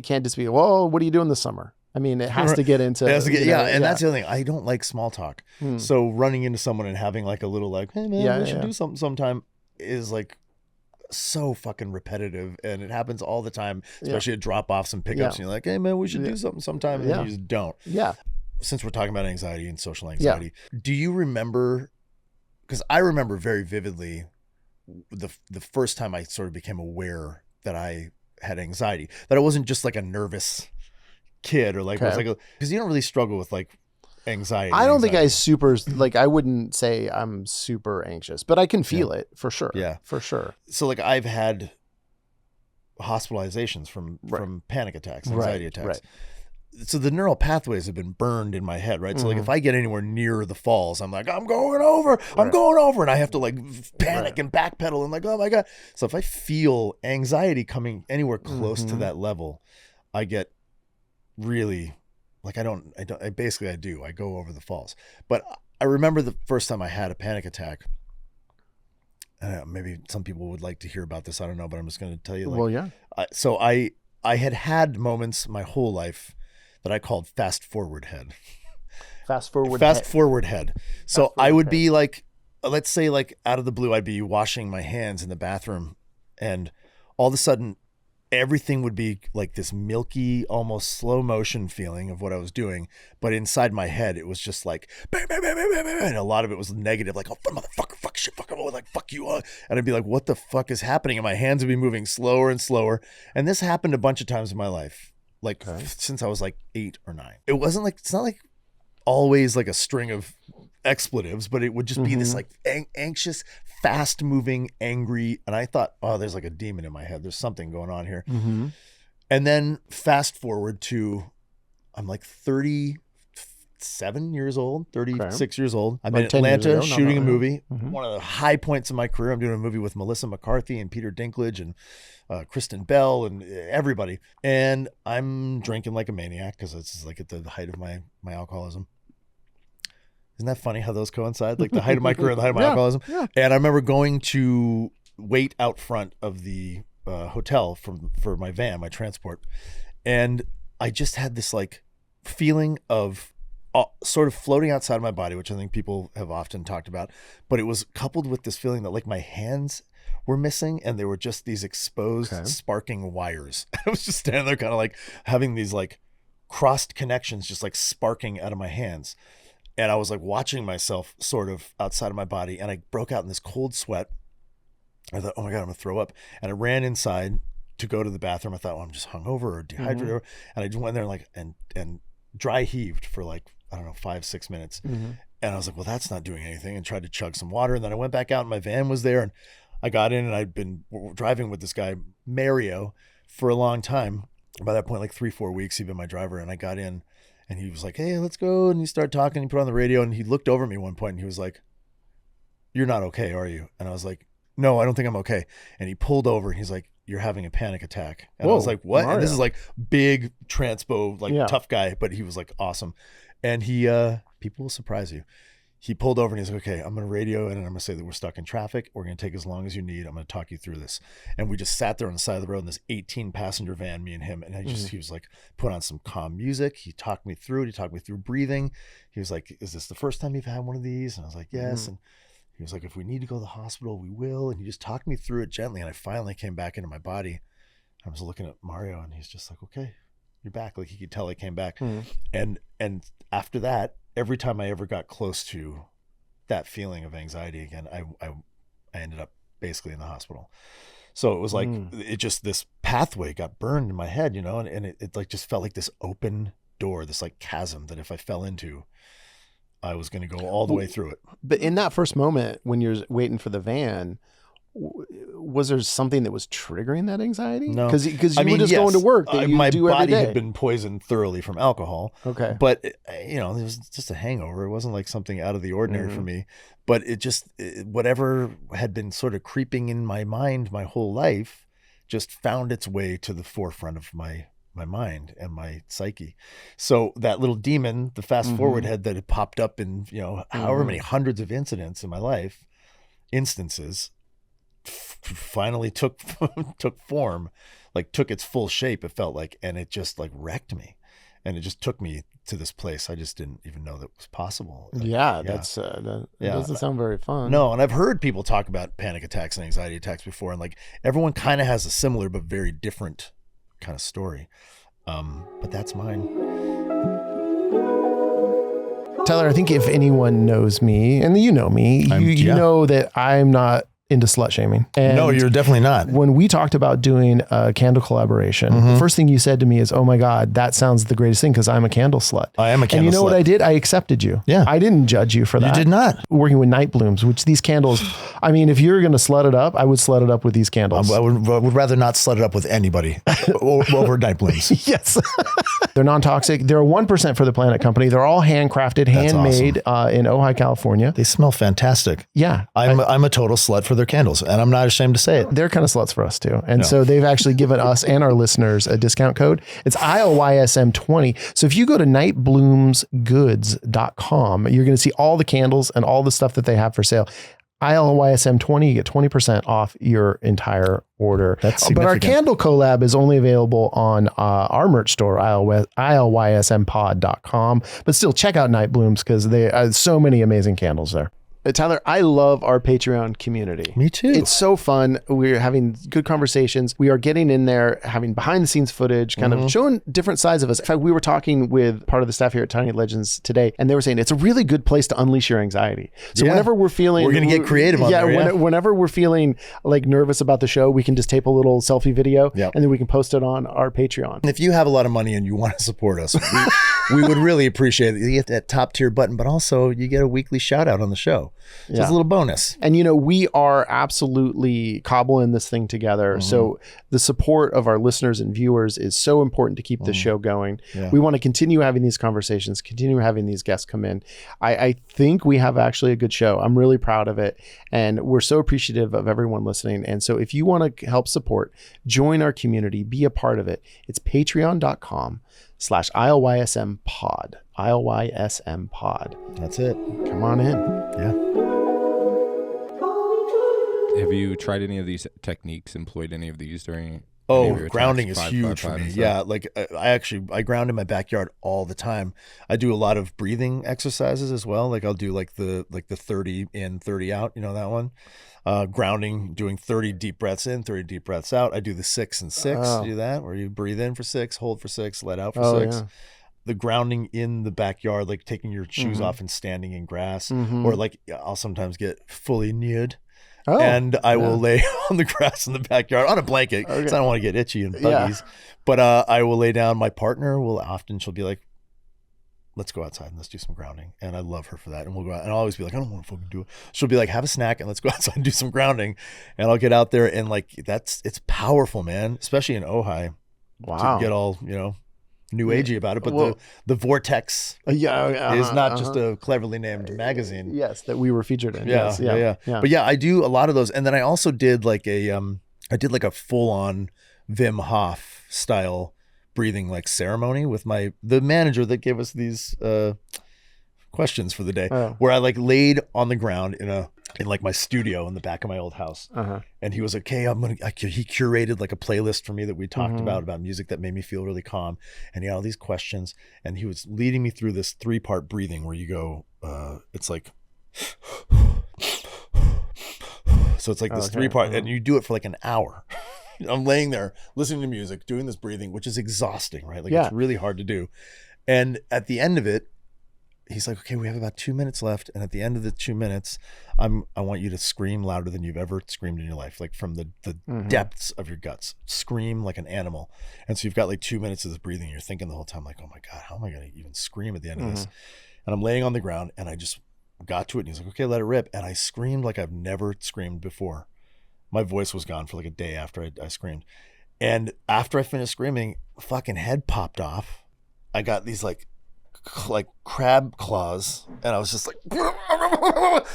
can't just be, well, what are you doing this summer? I mean, it has to get into. That's the other thing. I don't like small talk. So running into someone and having like a little like, hey man, we should do something sometime is like so fucking repetitive, and it happens all the time, especially at drop-offs and pickups. And you're like, hey man, we should do something sometime, and then you just don't. Yeah. Since we're talking about anxiety and social anxiety, do you remember? Because I remember very vividly the first time I sort of became aware that I had anxiety, that I wasn't just like a nervous kid or like, it was like, because you don't really struggle with like anxiety. I don't think I wouldn't say I'm super anxious, but I can feel it for sure. Yeah, for sure. So like I've had hospitalizations from panic attacks, anxiety attacks. Right. So the neural pathways have been burned in my head, right? So like if I get anywhere near the falls, I'm like, I'm going over, and I have to like panic and backpedal and like, oh my God. So if I feel anxiety coming anywhere close to that level, I get really like, I do. I go over the falls. But I remember the first time I had a panic attack. Maybe some people would like to hear about this. I don't know, but I'm just going to tell you. Like, well, yeah. So I had moments my whole life that I called fast forward head. Fast forward head. So I would be like, let's say like out of the blue, I'd be washing my hands in the bathroom, and all of a sudden everything would be like this milky, almost slow motion feeling of what I was doing. But inside my head, it was just like, bang, bang, bang, bang, bang, bang, and a lot of it was negative, like, oh, motherfucker, fuck shit, fuck, like, fuck you. And I'd be like, what the fuck is happening? And my hands would be moving slower and slower. And this happened a bunch of times in my life. Like since I was like 8 or 9. It's not like always like a string of expletives, but it would just be this like anxious, fast moving, angry. And I thought, oh, there's like a demon in my head. There's something going on here. And then fast forward to, I'm like 37 years old, 36 years old. I'm in Atlanta shooting a movie. One of the high points of my career. I'm doing a movie with Melissa McCarthy and Peter Dinklage and Kristen Bell and everybody. And I'm drinking like a maniac because it's like at the height of my alcoholism. Isn't that funny how those coincide? Like the height of my career and the height of my alcoholism. Yeah. And I remember going to wait out front of the hotel for my van, my transport. And I just had this like feeling of sort of floating outside of my body, which I think people have often talked about. But it was coupled with this feeling that like my hands were missing and they were just these exposed sparking wires. I was just standing there kind of like having these like crossed connections just like sparking out of my hands. And I was like watching myself sort of outside of my body, and I broke out in this cold sweat. I thought, oh my God, I'm gonna throw up. And I ran inside to go to the bathroom. I thought, I'm just hungover or dehydrated. And I just went there and like and dry heaved for like, I don't know, 5-6 minutes. And I was like, well, that's not doing anything, and tried to chug some water. And then I went back out and my van was there, and I got in, and I'd been driving with this guy, Mario, for a long time. By that point, like 3-4 weeks, he'd been my driver. And I got in, and he was like, hey, let's go. And he started talking. He put on the radio, and he looked over at me one point, and he was like, you're not okay, are you? And I was like, no, I don't think I'm okay. And he pulled over, and he's like, you're having a panic attack. And I was like, what? Mario. And this is like big transpo, like tough guy, but he was like awesome. And he, people will surprise you. he pulled over and he's like, okay, I'm going to radio in and I'm going to say that we're stuck in traffic. We're going to take as long as you need. I'm going to talk you through this. And we just sat there on the side of the road in this 18 passenger van, me and him. And he was like, put on some calm music. He talked me through it. He talked me through breathing. He was like, is this the first time you've had one of these? And I was like, yes. And he was like, if we need to go to the hospital, we will. And he just talked me through it gently. And I finally came back into my body. I was looking at Mario and he's just like, okay, you're back. Like he could tell I came back. And after that, every time I ever got close to that feeling of anxiety again, I ended up basically in the hospital. So it was like, it just, this pathway got burned in my head, and it like just felt like this open door, this like chasm that if I fell into, I was going to go all the way through it. But in that first moment when you're waiting for the van, was there something that was triggering that anxiety? No, because you were just going to work. That you my do every body day. had been poisoned thoroughly from alcohol. Okay, but it was just a hangover. It wasn't like something out of the ordinary for me. But whatever had been sort of creeping in my mind my whole life, just found its way to the forefront of my mind and my psyche. So that little demon, the fast forward head that had popped up in however many hundreds of incidents in my life, instances. Finally took form, like took its full shape, it felt like, and it just like wrecked me, and it just took me to this place I just didn't even know that was possible. That doesn't sound very fun. No, and I've heard people talk about panic attacks and anxiety attacks before, and like everyone kind of has a similar but very different kind of story, but that's mine. Tyler, I think if anyone knows me, and you know me, you know that I'm not into slut shaming. And no, you're definitely not. When we talked about doing a candle collaboration, the first thing you said to me is, oh my God, that sounds the greatest thing because I'm a candle slut. I am a candle slut. And you know what I did? I accepted you. Yeah. I didn't judge you for that. You did not. Working with night blooms, which these candles, I mean, if you're going to slut it up, I would slut it up with these candles. I would rather not slut it up with anybody over night blooms. Yes. They're non-toxic. They're a 1% for the Planet Company. They're all handcrafted, handmade in Ojai, California. They smell fantastic. Yeah. I'm a total slut for their candles, and I'm not ashamed to say it. They're kind of sluts for us too. And so they've actually given us and our listeners a discount code. It's ILYSM20. So if you go to nightbloomsgoods.com, you're going to see all the candles and all the stuff that they have for sale. ILYSM20, you get 20% off your entire order. That's significant. But our candle collab is only available on our merch store, ILYSMpod.com. But still, check out Night Blooms because they so many amazing candles there. Tyler, I love our Patreon community. Me too. It's so fun. We're having good conversations. We are getting in there, having behind the scenes footage, kind of showing different sides of us. In fact, we were talking with part of the staff here at Tiny Legends today, and they were saying it's a really good place to unleash your anxiety. So whenever we're feeling... We're going to get creative on there. Whenever we're feeling like nervous about the show, we can just tape a little selfie video and then we can post it on our Patreon. If you have a lot of money and you want to support us, we would really appreciate it. You get that top tier button, but also you get a weekly shout out on the show. So it's a little bonus. And, we are absolutely cobbling this thing together. So the support of our listeners and viewers is so important to keep the show going. Yeah. We want to continue having these conversations, continue having these guests come in. I think we have actually a good show. I'm really proud of it. And we're so appreciative of everyone listening. And so if you want to help support, join our community, be a part of it. It's patreon.com/ILYSM pod. ILYSM pod. That's it. Come on in. Yeah. Have you tried any of these techniques, employed any of these during... grounding is huge for me. Yeah, like I ground in my backyard all the time. I do a lot of breathing exercises as well. Like I'll do like the 30 in, 30 out, that one. Grounding, doing 30 deep breaths in, 30 deep breaths out. I do the 6 and 6. Do that where you breathe in for 6, hold for 6, let out for 6. Yeah. The grounding in the backyard, like taking your shoes off and standing in grass, or like I'll sometimes get fully nude. And I will lay on the grass in the backyard on a blanket because I don't want to get itchy and buggies. Yeah. But I will lay down. My partner she'll be like, let's go outside and let's do some grounding. And I love her for that. And we'll go out and I'll always be like, I don't want to fucking do it. She'll be like, have a snack and let's go outside and do some grounding. And I'll get out there and like, it's powerful, man, especially in Ojai. Wow. To get all, new agey about it, but the Vortex is not just a cleverly named magazine. Yes, that we were featured in. Yeah. But I do a lot of those, and then I also did like a full on Vim Hoff style breathing like ceremony with the manager that gave us these questions for the day, where I like laid on the ground in like my studio in the back of my old house. And he was like, okay, he curated like a playlist for me that we talked about music that made me feel really calm. And he had all these questions, and he was leading me through this 3-part breathing where you go, it's like, so it's like this 3-part, and you do it for like an hour. I'm laying there listening to music, doing this breathing, which is exhausting, right? Like it's really hard to do. And at the end of it, he's like, okay, we have about 2 minutes left. And at the end of the 2 minutes, I want you to scream louder than you've ever screamed in your life. Like from the depths of your guts, scream like an animal. And so you've got like 2 minutes of this breathing. You're thinking the whole time like, oh my God, how am I going to even scream at the end of this? And I'm laying on the ground, and I just got to it. And he's like, okay, let it rip. And I screamed like I've never screamed before. My voice was gone for like a day after I screamed. And after I finished screaming, fucking head popped off. I got these like crab claws, and I was just like, but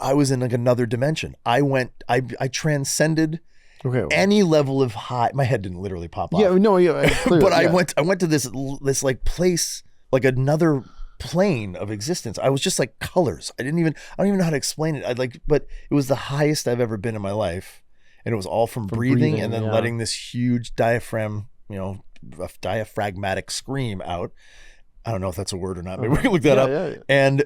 I was in like another dimension. I transcended any level of high. My head didn't literally pop off. Clearly, but I went to this like place, like another plane of existence. I was just like colors. I don't even know how to explain it. But it was the highest I've ever been in my life, and it was all from breathing and then letting this huge diaphragmatic scream out. I don't know if that's a word or not. Maybe we can look that up. Yeah. And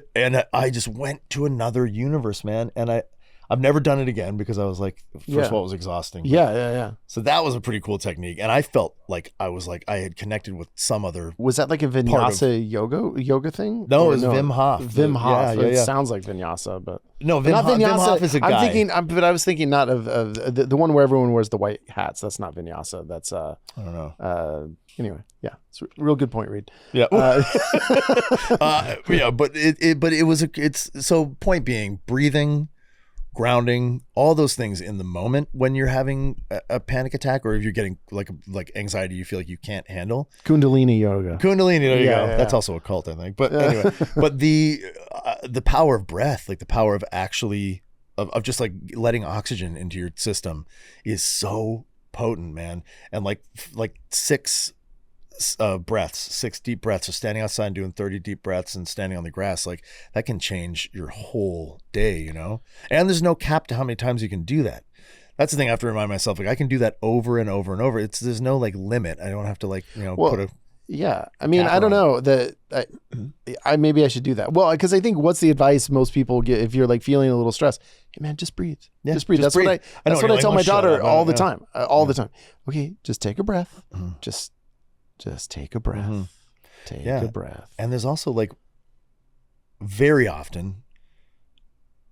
I just went to another universe, man. And I've never done it again because I was like, first of all, it was exhausting. Yeah. So that was a pretty cool technique. And I felt like I had connected with some other. Was that like a vinyasa yoga thing? No, it was Vim Hoff. Vim Hoff. It sounds like vinyasa, but. No, Vim Hoff is a guy. I was thinking not of the one where everyone wears the white hats. That's not vinyasa. That's I don't know. Anyway, it's a real good point, Reed. Yeah. So point being, breathing, grounding, all those things in the moment when you're having a panic attack, or if you're getting like anxiety you feel like you can't handle. Kundalini Yoga. There you go. That's also a cult, I think. But anyway, but the power of breath, like the power of actually of just like letting oxygen into your system is so potent, man. And like 6 breaths, 6 deep breaths, so standing outside and doing 30 deep breaths and standing on the grass, like that can change your whole day, and there's no cap to how many times you can do that. That's the thing I have to remind myself, like I can do that over and over and over. There's no like limit. I don't have to put a I mean, I don't know that maybe I should do that. Well, because I think what's the advice most people get if you're like feeling a little stressed? Hey man, just breathe. Just breathe. That's what I tell my daughter all the time. The time. Okay, just take a breath. Just take a breath. Take a breath. And there's also like very often,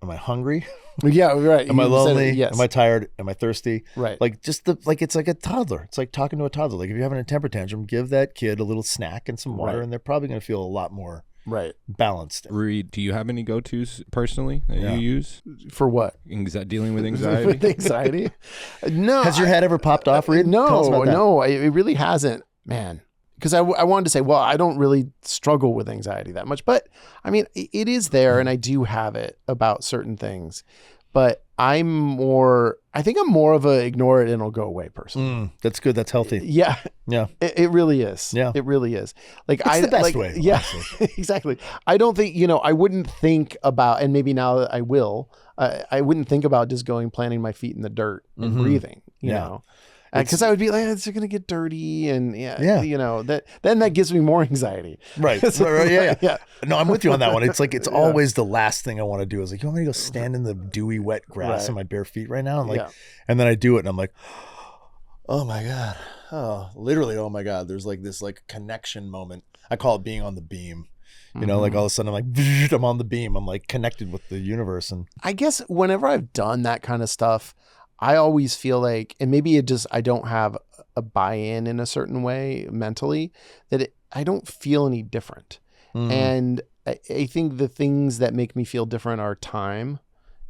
am I hungry? Yeah, right. Am I lonely? Yes. Am I tired? Am I thirsty? Right. Like just it's like a toddler. It's like talking to a toddler. Like if you're having a temper tantrum, give that kid a little snack and some water, and they're probably going to feel a lot more balanced. Reed, do you have any go-tos personally that you use? For what? Dealing with anxiety? With anxiety? No. Has your head ever popped off, Reed? No, it really hasn't. Man, because I wanted to say, well, I don't really struggle with anxiety that much, but I mean, it is there, and I do have it about certain things, but I think I'm more of a ignore it and it'll go away person. That's good. That's healthy. Yeah. It really is. Yeah. It really is. Like it's the best way. Yeah, exactly. I don't think, I wouldn't think about, and maybe now I will, I wouldn't think about just planting my feet in the dirt and breathing, you know. Because I would be like, it's going to get dirty, and that gives me more anxiety. Right. Yeah. No, I'm with you on that one. It's like it's always the last thing I want to do. Is like, you want me to go stand in the dewy, wet grass in my bare feet right now? And and then I do it, and I'm like, oh my God, literally, oh my God. There's like this like connection moment. I call it being on the beam. Like all of a sudden I'm like, I'm on the beam. I'm like connected with the universe. And I guess whenever I've done that kind of stuff, I always feel like, and maybe I don't have a buy-in in a certain way mentally, that I don't feel any different. And I think the things that make me feel different are time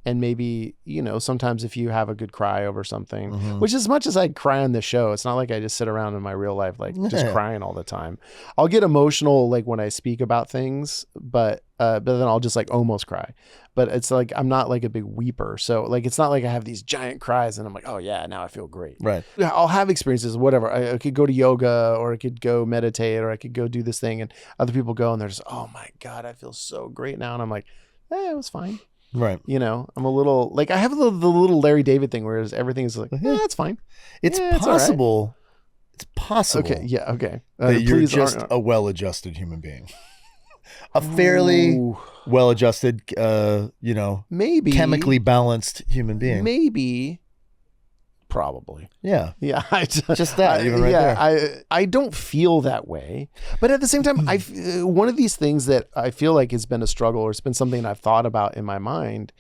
And maybe, sometimes if you have a good cry over something, which as much as I cry on this show, it's not like I just sit around in my real life, like just crying all the time. I'll get emotional like when I speak about things, but then I'll just like almost cry. But it's like, I'm not like a big weeper. So like, it's not like I have these giant cries and I'm like, oh yeah, now I feel great. Right. I'll have experiences, whatever. I could go to yoga, or I could go meditate, or I could go do this thing. And other people go and they're just, oh my God, I feel so great now. And I'm like, it was fine. Right. I'm a little like, I have the little Larry David thing, whereas everything is like, that's fine. It's possible. It's possible. Okay. Yeah. Okay. That you're just a well-adjusted human being. A fairly well-adjusted, maybe chemically balanced human being. Maybe. Probably. Yeah. Yeah. Just that, even right there. I don't feel that way. But at the same time, one of these things that I feel like has been a struggle, or it's been something I've thought about in my mind,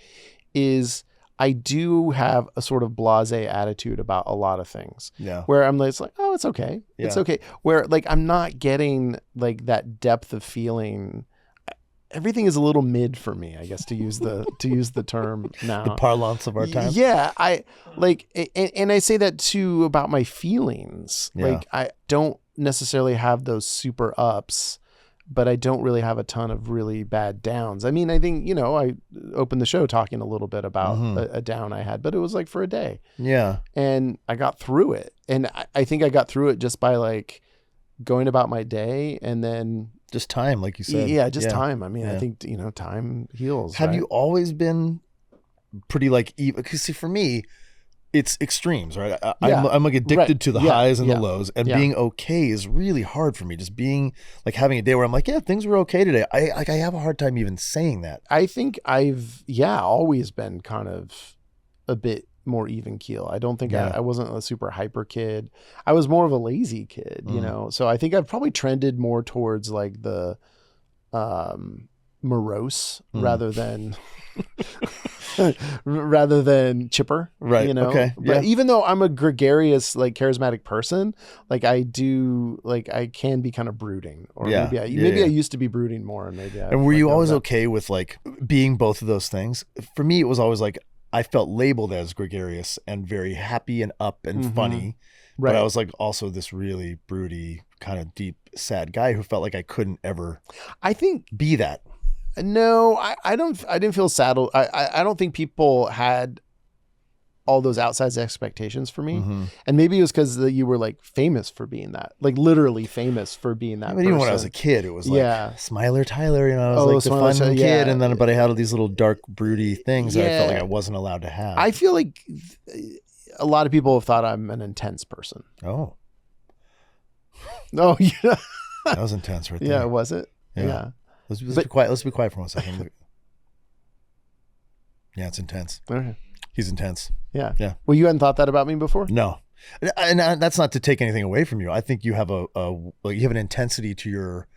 is I do have a sort of blasé attitude about a lot of things. Yeah. Where I'm like, oh, it's okay. Yeah. It's okay. Where like, I'm not getting like that depth of feeling. Everything is a little mid for me, I guess, to use the term now. The parlance of our time. Yeah, I like, and I say that too about my feelings. Yeah. Like, I don't necessarily have those super ups, but I don't really have a ton of really bad downs. I mean, I think, I opened the show talking a little bit about a down I had, but it was like for a day. Yeah. And I got through it. And I think I got through it just by like going about my day, and then just time, like you said. Yeah, just time. I mean, I think, time heals. Have you always been pretty like even? Because see, for me, it's extremes, right? I'm like addicted to the highs and the lows, and being okay is really hard for me. Just being like having a day where I'm like, yeah, things were okay today. I have a hard time even saying that. I think I've always been kind of a bit more even keel. I don't think I wasn't a super hyper kid. I was more of a lazy kid, so I think I've probably trended more towards like the morose rather than chipper, right? Okay. But even though I'm a gregarious, like charismatic person, like I can be kind of brooding, or maybe I used to be brooding more, and maybe and were you always okay with like being both of those things? For me, it was always like I felt labeled as gregarious and very happy and up and funny. Right. But I was like also this really broody, kind of deep, sad guy who felt like I couldn't ever be that. No, I didn't feel sad. I don't think people had all those outsized expectations for me. And maybe it was because you were like famous for being that, like literally famous for being that. But even when I was a kid, it was like Smiler Tyler, I was like the fun kid. And then, but I had all these little dark, broody things that I felt like I wasn't allowed to have. I feel like a lot of people have thought I'm an intense person. Oh, yeah. That was intense right there. Yeah, was it? Yeah. Let's be quiet. Let's be quiet for 1 second. Yeah, it's intense. Okay. He's intense. Yeah. Yeah. Well, you hadn't thought that about me before? No. And that's not to take anything away from you. I think you have you have an intensity to your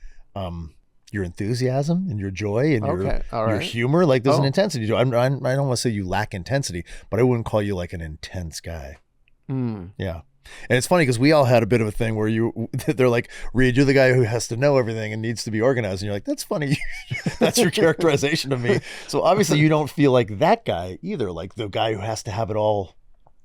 enthusiasm and your joy and your humor. Like there's an intensity to it. I don't want to say you lack intensity, but I wouldn't call you like an intense guy. Yeah. And it's funny because we all had a bit of a thing where they're like, Reed, you're the guy who has to know everything and needs to be organized. And you're like, that's funny. That's your characterization of me. So obviously you don't feel like that guy either, like the guy who has to have it all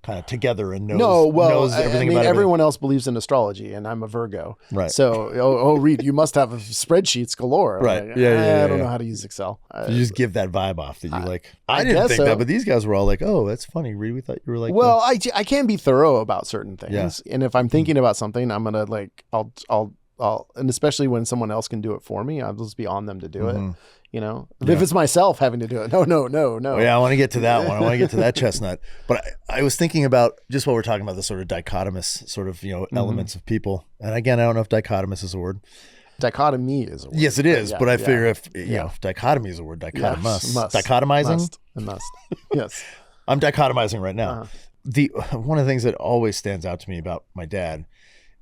kind of together and knows everything about everyone else believes in astrology, and I'm a Virgo. Right. So, Reed, you must have spreadsheets galore. Right. Like, I don't know how to use Excel. You just give that vibe off that you like, I didn't think that, but these guys were all like, oh, that's funny, Reed. We thought you were like, well, I can be thorough about certain things. Yeah. And if I'm thinking about something, I'm going to like, I'll, and especially when someone else can do it for me, I'll just be on them to do it. If it's myself having to do it, no. Oh, yeah, I want to get to that one. I want to get to that chestnut. But I was thinking about just while we're talking about the sort of dichotomous sort of, elements of people. And again, I don't know if dichotomous is a word. Dichotomy is a word. Yes, it is. But I figure if dichotomy is a word, dichotomous. Must. Dichotomizing? Must. Yes. I'm dichotomizing right now. One of the things that always stands out to me about my dad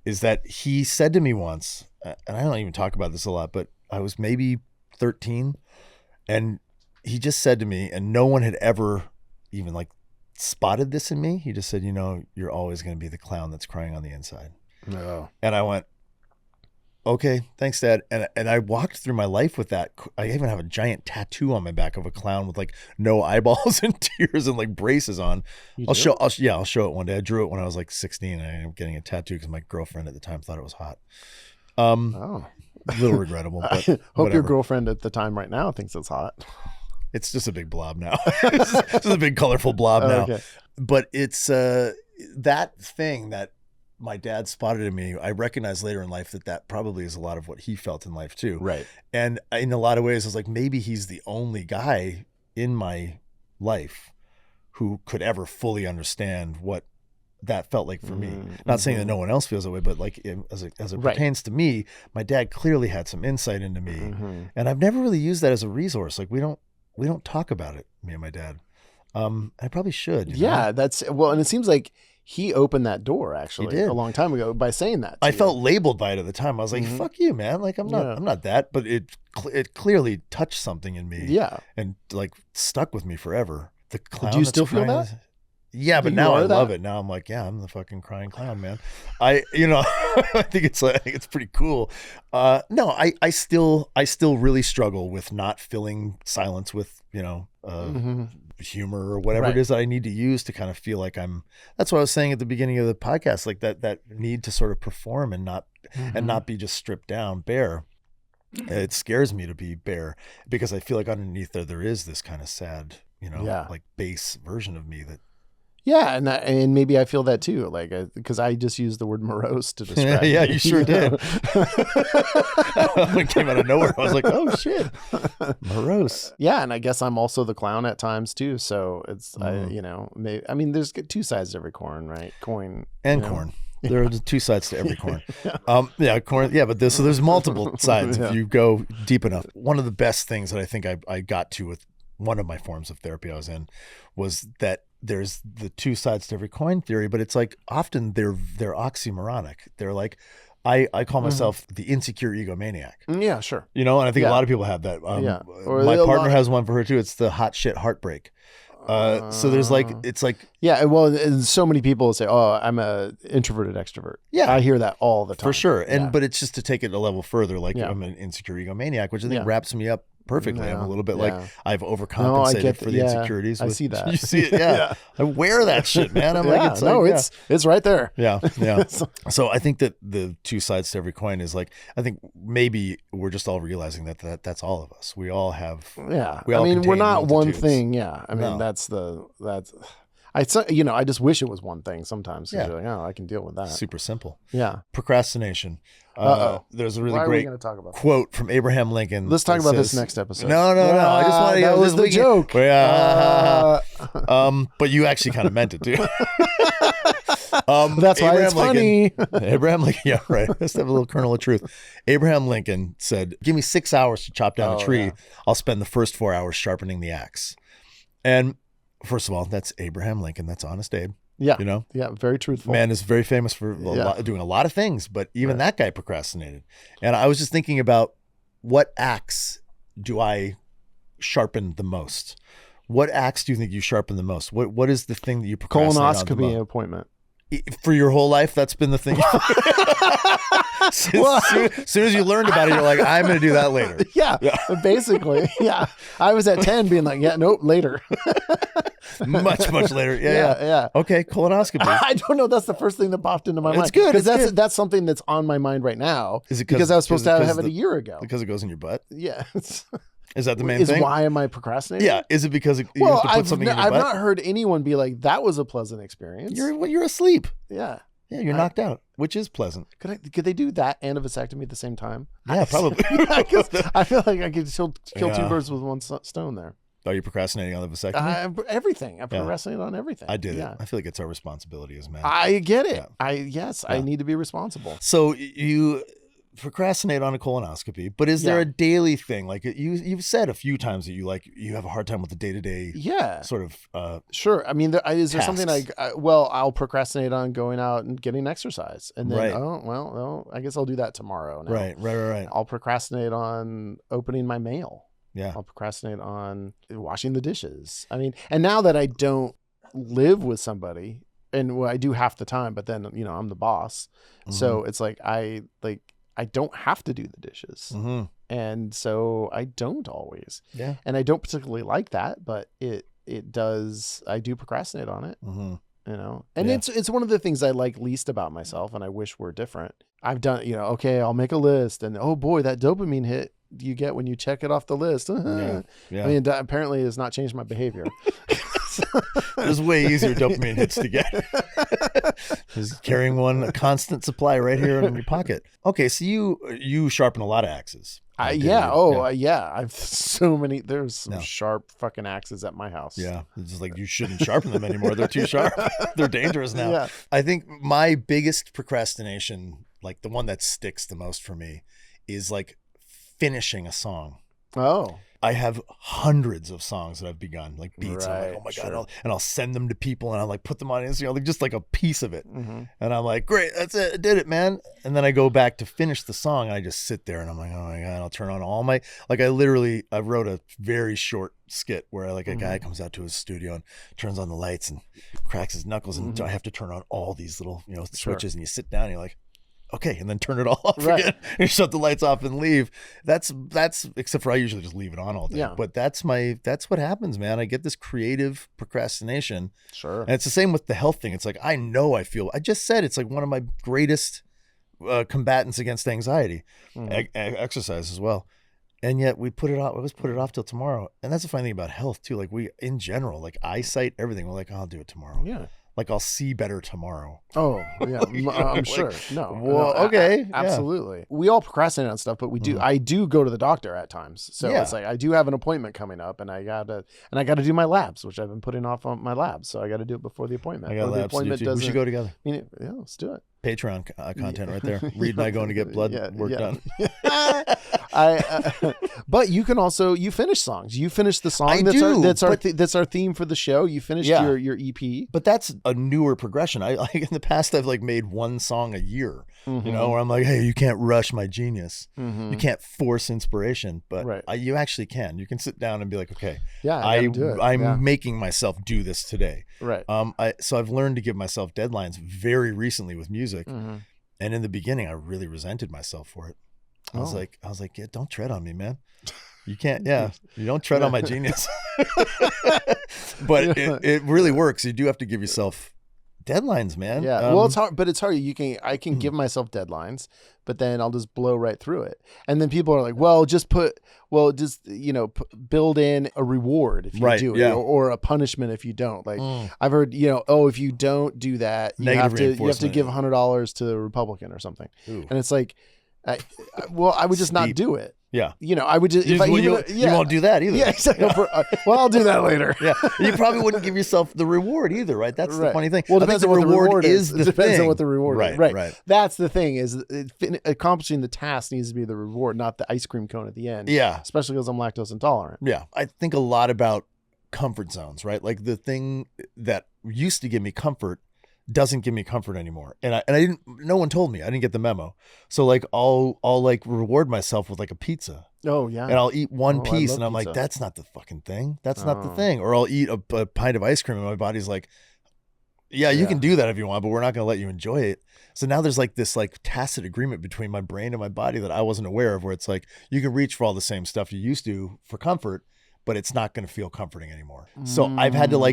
is that he said to me once, and I don't even talk about this a lot, but I was maybe 13, and he just said to me, and no one had ever even like spotted this in me. He just said, you're always going to be the clown that's crying on the inside. No. And I went, okay, thanks, Dad. And I walked through my life with that. I even have a giant tattoo on my back of a clown with like no eyeballs and tears and like braces on. I'll show it one day. I drew it when I was like 16. I ended up getting a tattoo because my girlfriend at the time thought it was hot. A little regrettable. But Hope whatever. your girlfriend at the time right now thinks it's hot. It's just a big blob now. It's just a big colorful blob now. Okay. But it's that thing that my dad spotted in me, I recognized later in life that probably is a lot of what he felt in life too. Right. And in a lot of ways, I was like, maybe he's the only guy in my life who could ever fully understand what that felt like for me. Not saying that no one else feels that way, but like as it pertains to me, my dad clearly had some insight into me. And I've never really used that as a resource. Like we don't talk about it, me and my dad. I probably should. You know? And it seems like he opened that door actually a long time ago by saying that. I felt labeled by it at the time. I was like, fuck you, man. Like I'm not that, but it clearly touched something in me. Yeah. And like stuck with me forever. The clown. Do you still feel that? Yeah, but now I love it. Now I'm like, yeah, I'm the fucking crying clown, man. I think it's pretty cool. No, I still really struggle with not filling silence with, humor or whatever it is that I need to use to kind of feel like that's what I was saying at the beginning of the podcast, like that need to sort of perform and not be just stripped down bare. It scares me to be bare because I feel like underneath there is this kind of sad, like base version of me that. Yeah, and maybe I feel that too, like because I just used the word morose to describe. Yeah, you sure did. It came out of nowhere. I was like, oh shit, morose. Yeah, and I guess I'm also the clown at times too. So it's there's two sides to every coin, right? Corn. There are two sides to every coin. Corn. Yeah, but so there's multiple sides if you go deep enough. One of the best things that I think I got to with one of my forms of therapy I was in was that there's the two sides to every coin theory, but it's like often they're oxymoronic. They're like, I call myself the insecure egomaniac. Yeah, sure. And I think a lot of people have that. My partner has one for her too. It's the hot shit heartbreak. So there's and so many people say, oh, I'm a introverted extrovert. Yeah. I hear that all the time. For sure. But it's just to take it a level further. Like I'm an insecure egomaniac, which I think wraps me up perfectly. I'm a little bit like I've overcompensated for the insecurities. I see that. You see it. Yeah. I wear that shit, man. I'm it's right there. Yeah. So I think that the two sides to every coin is like, I think maybe we're just all realizing that's all of us. We all have. Yeah. We're not one thing. Yeah. I just wish it was one thing sometimes. Yeah. You're like, I can deal with that. Super simple. Yeah. Procrastination. There's a really great quote from Abraham Lincoln. Let's talk about this next episode. No. I just want to. That was the joke. But you actually kind of meant it too. That's why it's funny. Abraham Lincoln. Yeah, right. Let's have a little kernel of truth. Abraham Lincoln said, "Give me 6 hours to chop down a tree. Yeah. I'll spend the first 4 hours sharpening the axe." And first of all, that's Abraham Lincoln. That's Honest Abe. Yeah. Yeah. Very truthful. Man is very famous for doing a lot of things, but even that guy procrastinated. And I was just thinking about what axe do I sharpen the most? What axe do you think you sharpen the most? What is the thing that you procrastinate on the most? Colonoscopy appointment. For your whole life, that's been the thing. As soon as you learned about it, you're like, I'm going to do that later. Yeah. Basically. Yeah. I was at 10 being like, nope, later. much later. Yeah. Okay, colonoscopy. I don't know. That's the first thing that popped into my mind. It's good. Because that's something that's on my mind right now. Is it because I was supposed to have it a year ago? Because it goes in your butt? Yeah. Is that the main thing? Why am I procrastinating? Yeah. Is it because you have to put something in your butt? I've not heard anyone be like, that was a pleasant experience. You're asleep. Yeah. Yeah, you're knocked out, which is pleasant. Could they do that and a vasectomy at the same time? Yeah, probably. I feel like I could still kill two birds with one stone there. Are you procrastinating on the vasectomy? Everything. I procrastinate on everything. I did it. I feel like it's our responsibility as men. I get it. Yeah. I need to be responsible. So you procrastinate on a colonoscopy, but is there a daily thing? Like you've said a few times that you have a hard time with the day-to-day sort of sure. Is there something I'll procrastinate on going out and getting exercise, and then I guess I'll do that tomorrow now. Right. I'll procrastinate on opening my mail. Yeah. I'll procrastinate on washing the dishes. And now that I don't live with somebody, and I do half the time, but then I'm the boss. Mm-hmm. So it's like I don't have to do the dishes. Mm-hmm. And so I don't always. Yeah. And I don't particularly like that, but it does, I do procrastinate on it. Mm-hmm. You know, and it's one of the things I like least about myself, and I wish were different. I've done, you know, okay, I'll make a list, and oh boy, that dopamine hit you get when you check it off the list. Yeah. I mean, that apparently has not changed my behavior. There's way easier dopamine hits to get. Just carrying one, a constant supply right here in your pocket. Okay, so you sharpen a lot of axes. Yeah. I've so many. There's some sharp fucking axes at my house. Yeah, it's just like you shouldn't sharpen them anymore. They're too sharp. They're dangerous now. Yeah. I think my biggest procrastination, like the one that sticks the most for me, is like finishing a song. Oh. I have hundreds of songs that I've begun, like beats. Right, and I'm like, oh my God. I'll send them to people and I'll like put them on Instagram, like just like a piece of it. Mm-hmm. And I'm like, great, that's it. I did it, man. And then I go back to finish the song and I just sit there and I'm like, oh my God, I'll turn on all my, like I wrote a very short skit where like a guy comes out to his studio and turns on the lights and cracks his knuckles. And I have to turn on all these little, switches and you sit down and you're like, okay, and then turn it all off again and shut the lights off and leave. That's except for I usually just leave it on all day. Yeah. But that's what happens, man. I get this creative procrastination. Sure. And it's the same with the health thing. It's like I just said it's like one of my greatest combatants against anxiety. Exercise as well. And yet we put it off. Let's put it off till tomorrow. And that's the funny thing about health too. Like we, in general, like eyesight, everything. We're like, I'll do it tomorrow. Yeah. Like I'll see better tomorrow. Oh yeah, I'm sure. No, well, okay, absolutely. We all procrastinate on stuff, but we do. I do go to the doctor at times, so it's like I do have an appointment coming up, and I gotta do my labs, which I've been putting off on my labs. So I got to do it before the appointment. I got labs to do too. We should go together. Let's do it. Patreon content right there. Reed and I going to get blood work done. But you can also finish songs. You finish the song. That's our theme for the show. You finished your EP. But that's a newer progression. I like in the past I've like made one song a year. Where I'm like, hey, you can't rush my genius. You can't force inspiration. But you actually can. You can sit down and be like, okay, I'm making myself do this today. Right. So I've learned to give myself deadlines very recently with music. And in the beginning, I really resented myself for it. I was like, yeah, don't tread on me, man. You can't, you don't tread on my genius. But it really works. You do have to give yourself deadlines, man. Yeah. Well, it's hard, but it's hard. I can give myself deadlines, but then I'll just blow right through it. And then people are like, well, build in a reward if you do it, or a punishment if you don't. Like I've heard, if you don't do that, you have to give $100 to the Republican or something. Ooh. And it's like, I would just not do it. Yeah. I would just, you won't do that either. Yeah, exactly. Well, I'll do that later. Yeah. You probably wouldn't give yourself the reward either, right? That's the funny thing. Well, it depends on what the reward is. It depends on what the reward is. Right. That's the thing is accomplishing the task needs to be the reward, not the ice cream cone at the end. Yeah. Especially because I'm lactose intolerant. Yeah. I think a lot about comfort zones, right? Like the thing that used to give me comfort doesn't give me comfort anymore. And I didn't, no one told me, I didn't get the memo. So like I'll like reward myself with like a pizza. Oh yeah. And I'll eat one piece and I'm like, that's not the fucking thing. That's not the thing. Or I'll eat a pint of ice cream and my body's like, yeah, you can do that if you want, but we're not going to let you enjoy it. So now there's like this like tacit agreement between my brain and my body that I wasn't aware of, where it's like, you can reach for all the same stuff you used to for comfort, but it's not going to feel comforting anymore. So I've had to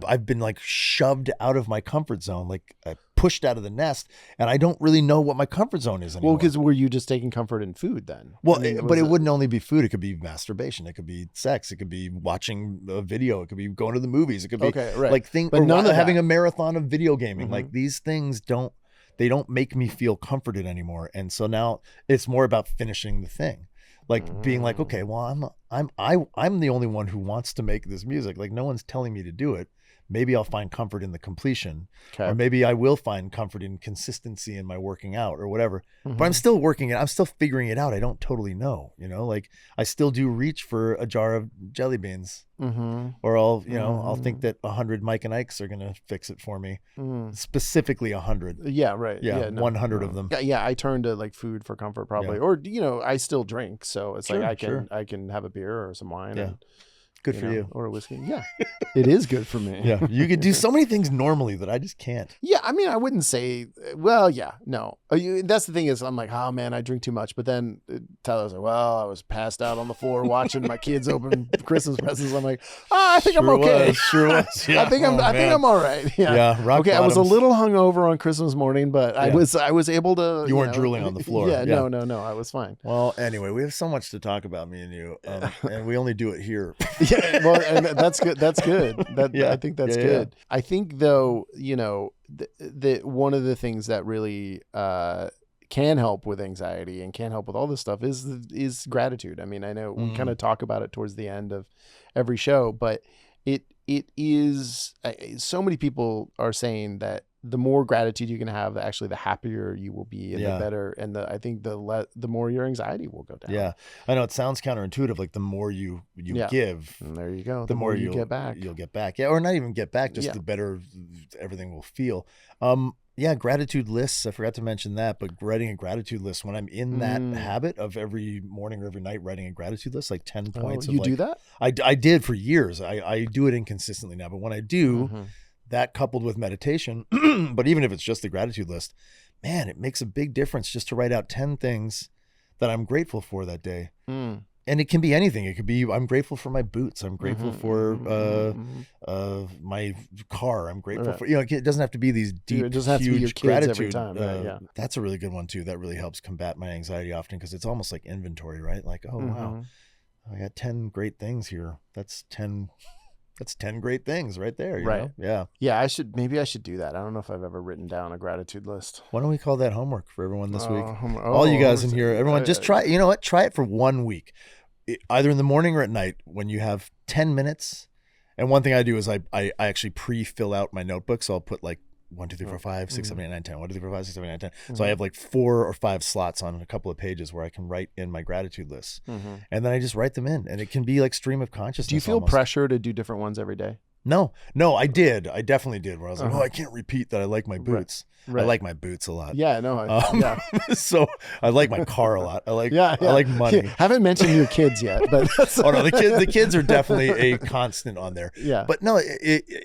I've been like shoved out of my comfort zone, like pushed out of the nest, and I don't really know what my comfort zone is anymore. Well, because were you just taking comfort in food then? Well, but it wouldn't only be food. It could be masturbation. It could be sex. It could be watching a video. It could be going to the movies. It could be having a marathon of video gaming. Like these things don't make me feel comforted anymore. And so now it's more about finishing the thing. Like being like, okay, well, I'm the only one who wants to make this music. Like no one's telling me to do it. Maybe I'll find comfort in the completion, or maybe I will find comfort in consistency in my working out or whatever. But I'm still working it. I'm still figuring it out. I don't totally know, like I still do reach for a jar of jelly beans, or I'll think that 100 Mike and Ikes are going to fix it for me. Specifically 100. Yeah. Right. Yeah. 100 of them. Yeah. I turn to like food for comfort probably, or, I still drink. So it's I can have a beer or some wine. Yeah. Good for you. Or a whiskey. Yeah. It is good for me. Yeah. You could do so many things normally that I just can't. Yeah. I mean, I wouldn't say, well, yeah, no. That's the thing is, I'm like, oh man, I drink too much. But then Tyler's like, well, I was passed out on the floor watching my kids open Christmas presents. I'm like, I think I'm okay. Sure was. Yeah. I think I'm all right. Yeah. Rock okay. bottoms. I was a little hungover on Christmas morning, but I was able to. You weren't drooling on the floor. Yeah. No. I was fine. Well, anyway, we have so much to talk about, me and you, and we only do it here. Yeah. Well, and that's good. That's good. I think that's good. Yeah. I think though, that one of the things that really can help with anxiety and can help with all this stuff is gratitude. I mean, I know we kind of talk about it towards the end of every show, but it is so many people are saying that the more gratitude you can have, actually the happier you will be, and the better, and I think the more your anxiety will go down. Yeah, I know it sounds counterintuitive, like the more you give, and there you go, the more you get back. You'll get back, or not even get back, just the better everything will feel. Gratitude lists. I forgot to mention that, but writing a gratitude list, when I'm in that habit of every morning or every night writing a gratitude list, like 10 points. You do that? I did for years. I do it inconsistently now, but when I do, that coupled with meditation, but even if it's just the gratitude list, man, it makes a big difference just to write out 10 things that I'm grateful for that day. And it can be anything. It could be, I'm grateful for my boots. I'm grateful for my car. I'm grateful for, it doesn't have to be these deep, it doesn't have to be your kids gratitude. Every time. That's a really good one too. That really helps combat my anxiety often, because it's almost like inventory, right? Like, oh, wow, I got 10 great things here. That's 10 great things right there. You know? Yeah. Yeah. Maybe I should do that. I don't know if I've ever written down a gratitude list. Why don't we call that homework for everyone this week? All you guys in here, everyone, just try, you know what? Try it for 1 week, either in the morning or at night when you have 10 minutes. And one thing I do is I actually pre-fill out my notebook. So I'll put like 1, 2, 3, 4, 5, 6, 7, 8, 9, 10. 1, 2, 3, 4, 5, 6, 7, 8, 9, 10. So I have like 4 or 5 slots on a couple of pages where I can write in my gratitude lists. And then I just write them in, and it can be like stream of consciousness. Do you feel pressure to do different ones every day? No, I did. I definitely did. Where I was like, I can't repeat that I like my boots. Right. I like my boots a lot. Yeah, no. So I like my car a lot. I like money. Haven't mentioned your kids yet, but the kids are definitely a constant on there. Yeah. But no,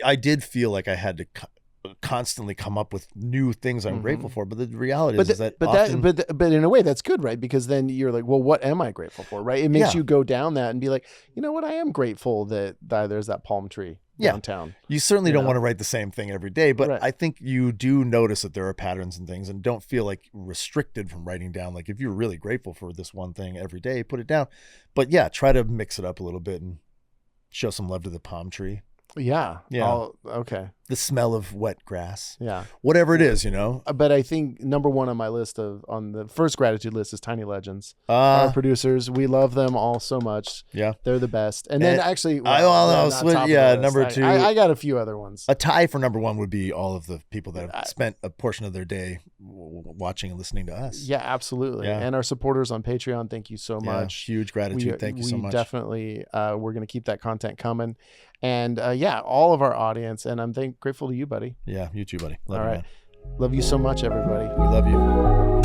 I did feel like I had to constantly come up with new things I'm grateful for, but the reality is that but in a way that's good, right? Because then you're like, well, what am I grateful for, right? It makes you go down that and be like, you know what, I am grateful that there's that palm tree downtown. You certainly don't want to write the same thing every day, but I think you do notice that there are patterns and things, and don't feel like restricted from writing down. Like if you're really grateful for this one thing every day, put it down. But try to mix it up a little bit and show some love to the palm tree. Yeah. Okay. The smell of wet grass. Yeah. Whatever it is, But I think number one on my list on the first gratitude list is Tiny Legends. Our producers, we love them all so much. Yeah. They're the best. And then actually, number 2. I got a few other ones. A tie for number 1 would be all of the people that have spent a portion of their day watching and listening to us. Yeah, absolutely. Yeah. And our supporters on Patreon, thank you so much. Huge gratitude. Thank you so much. Definitely, we're going to keep that content coming. And all of our audience. And I'm grateful to you, buddy. Yeah, you too, buddy. Love you, man. Love you so much, everybody. We love you.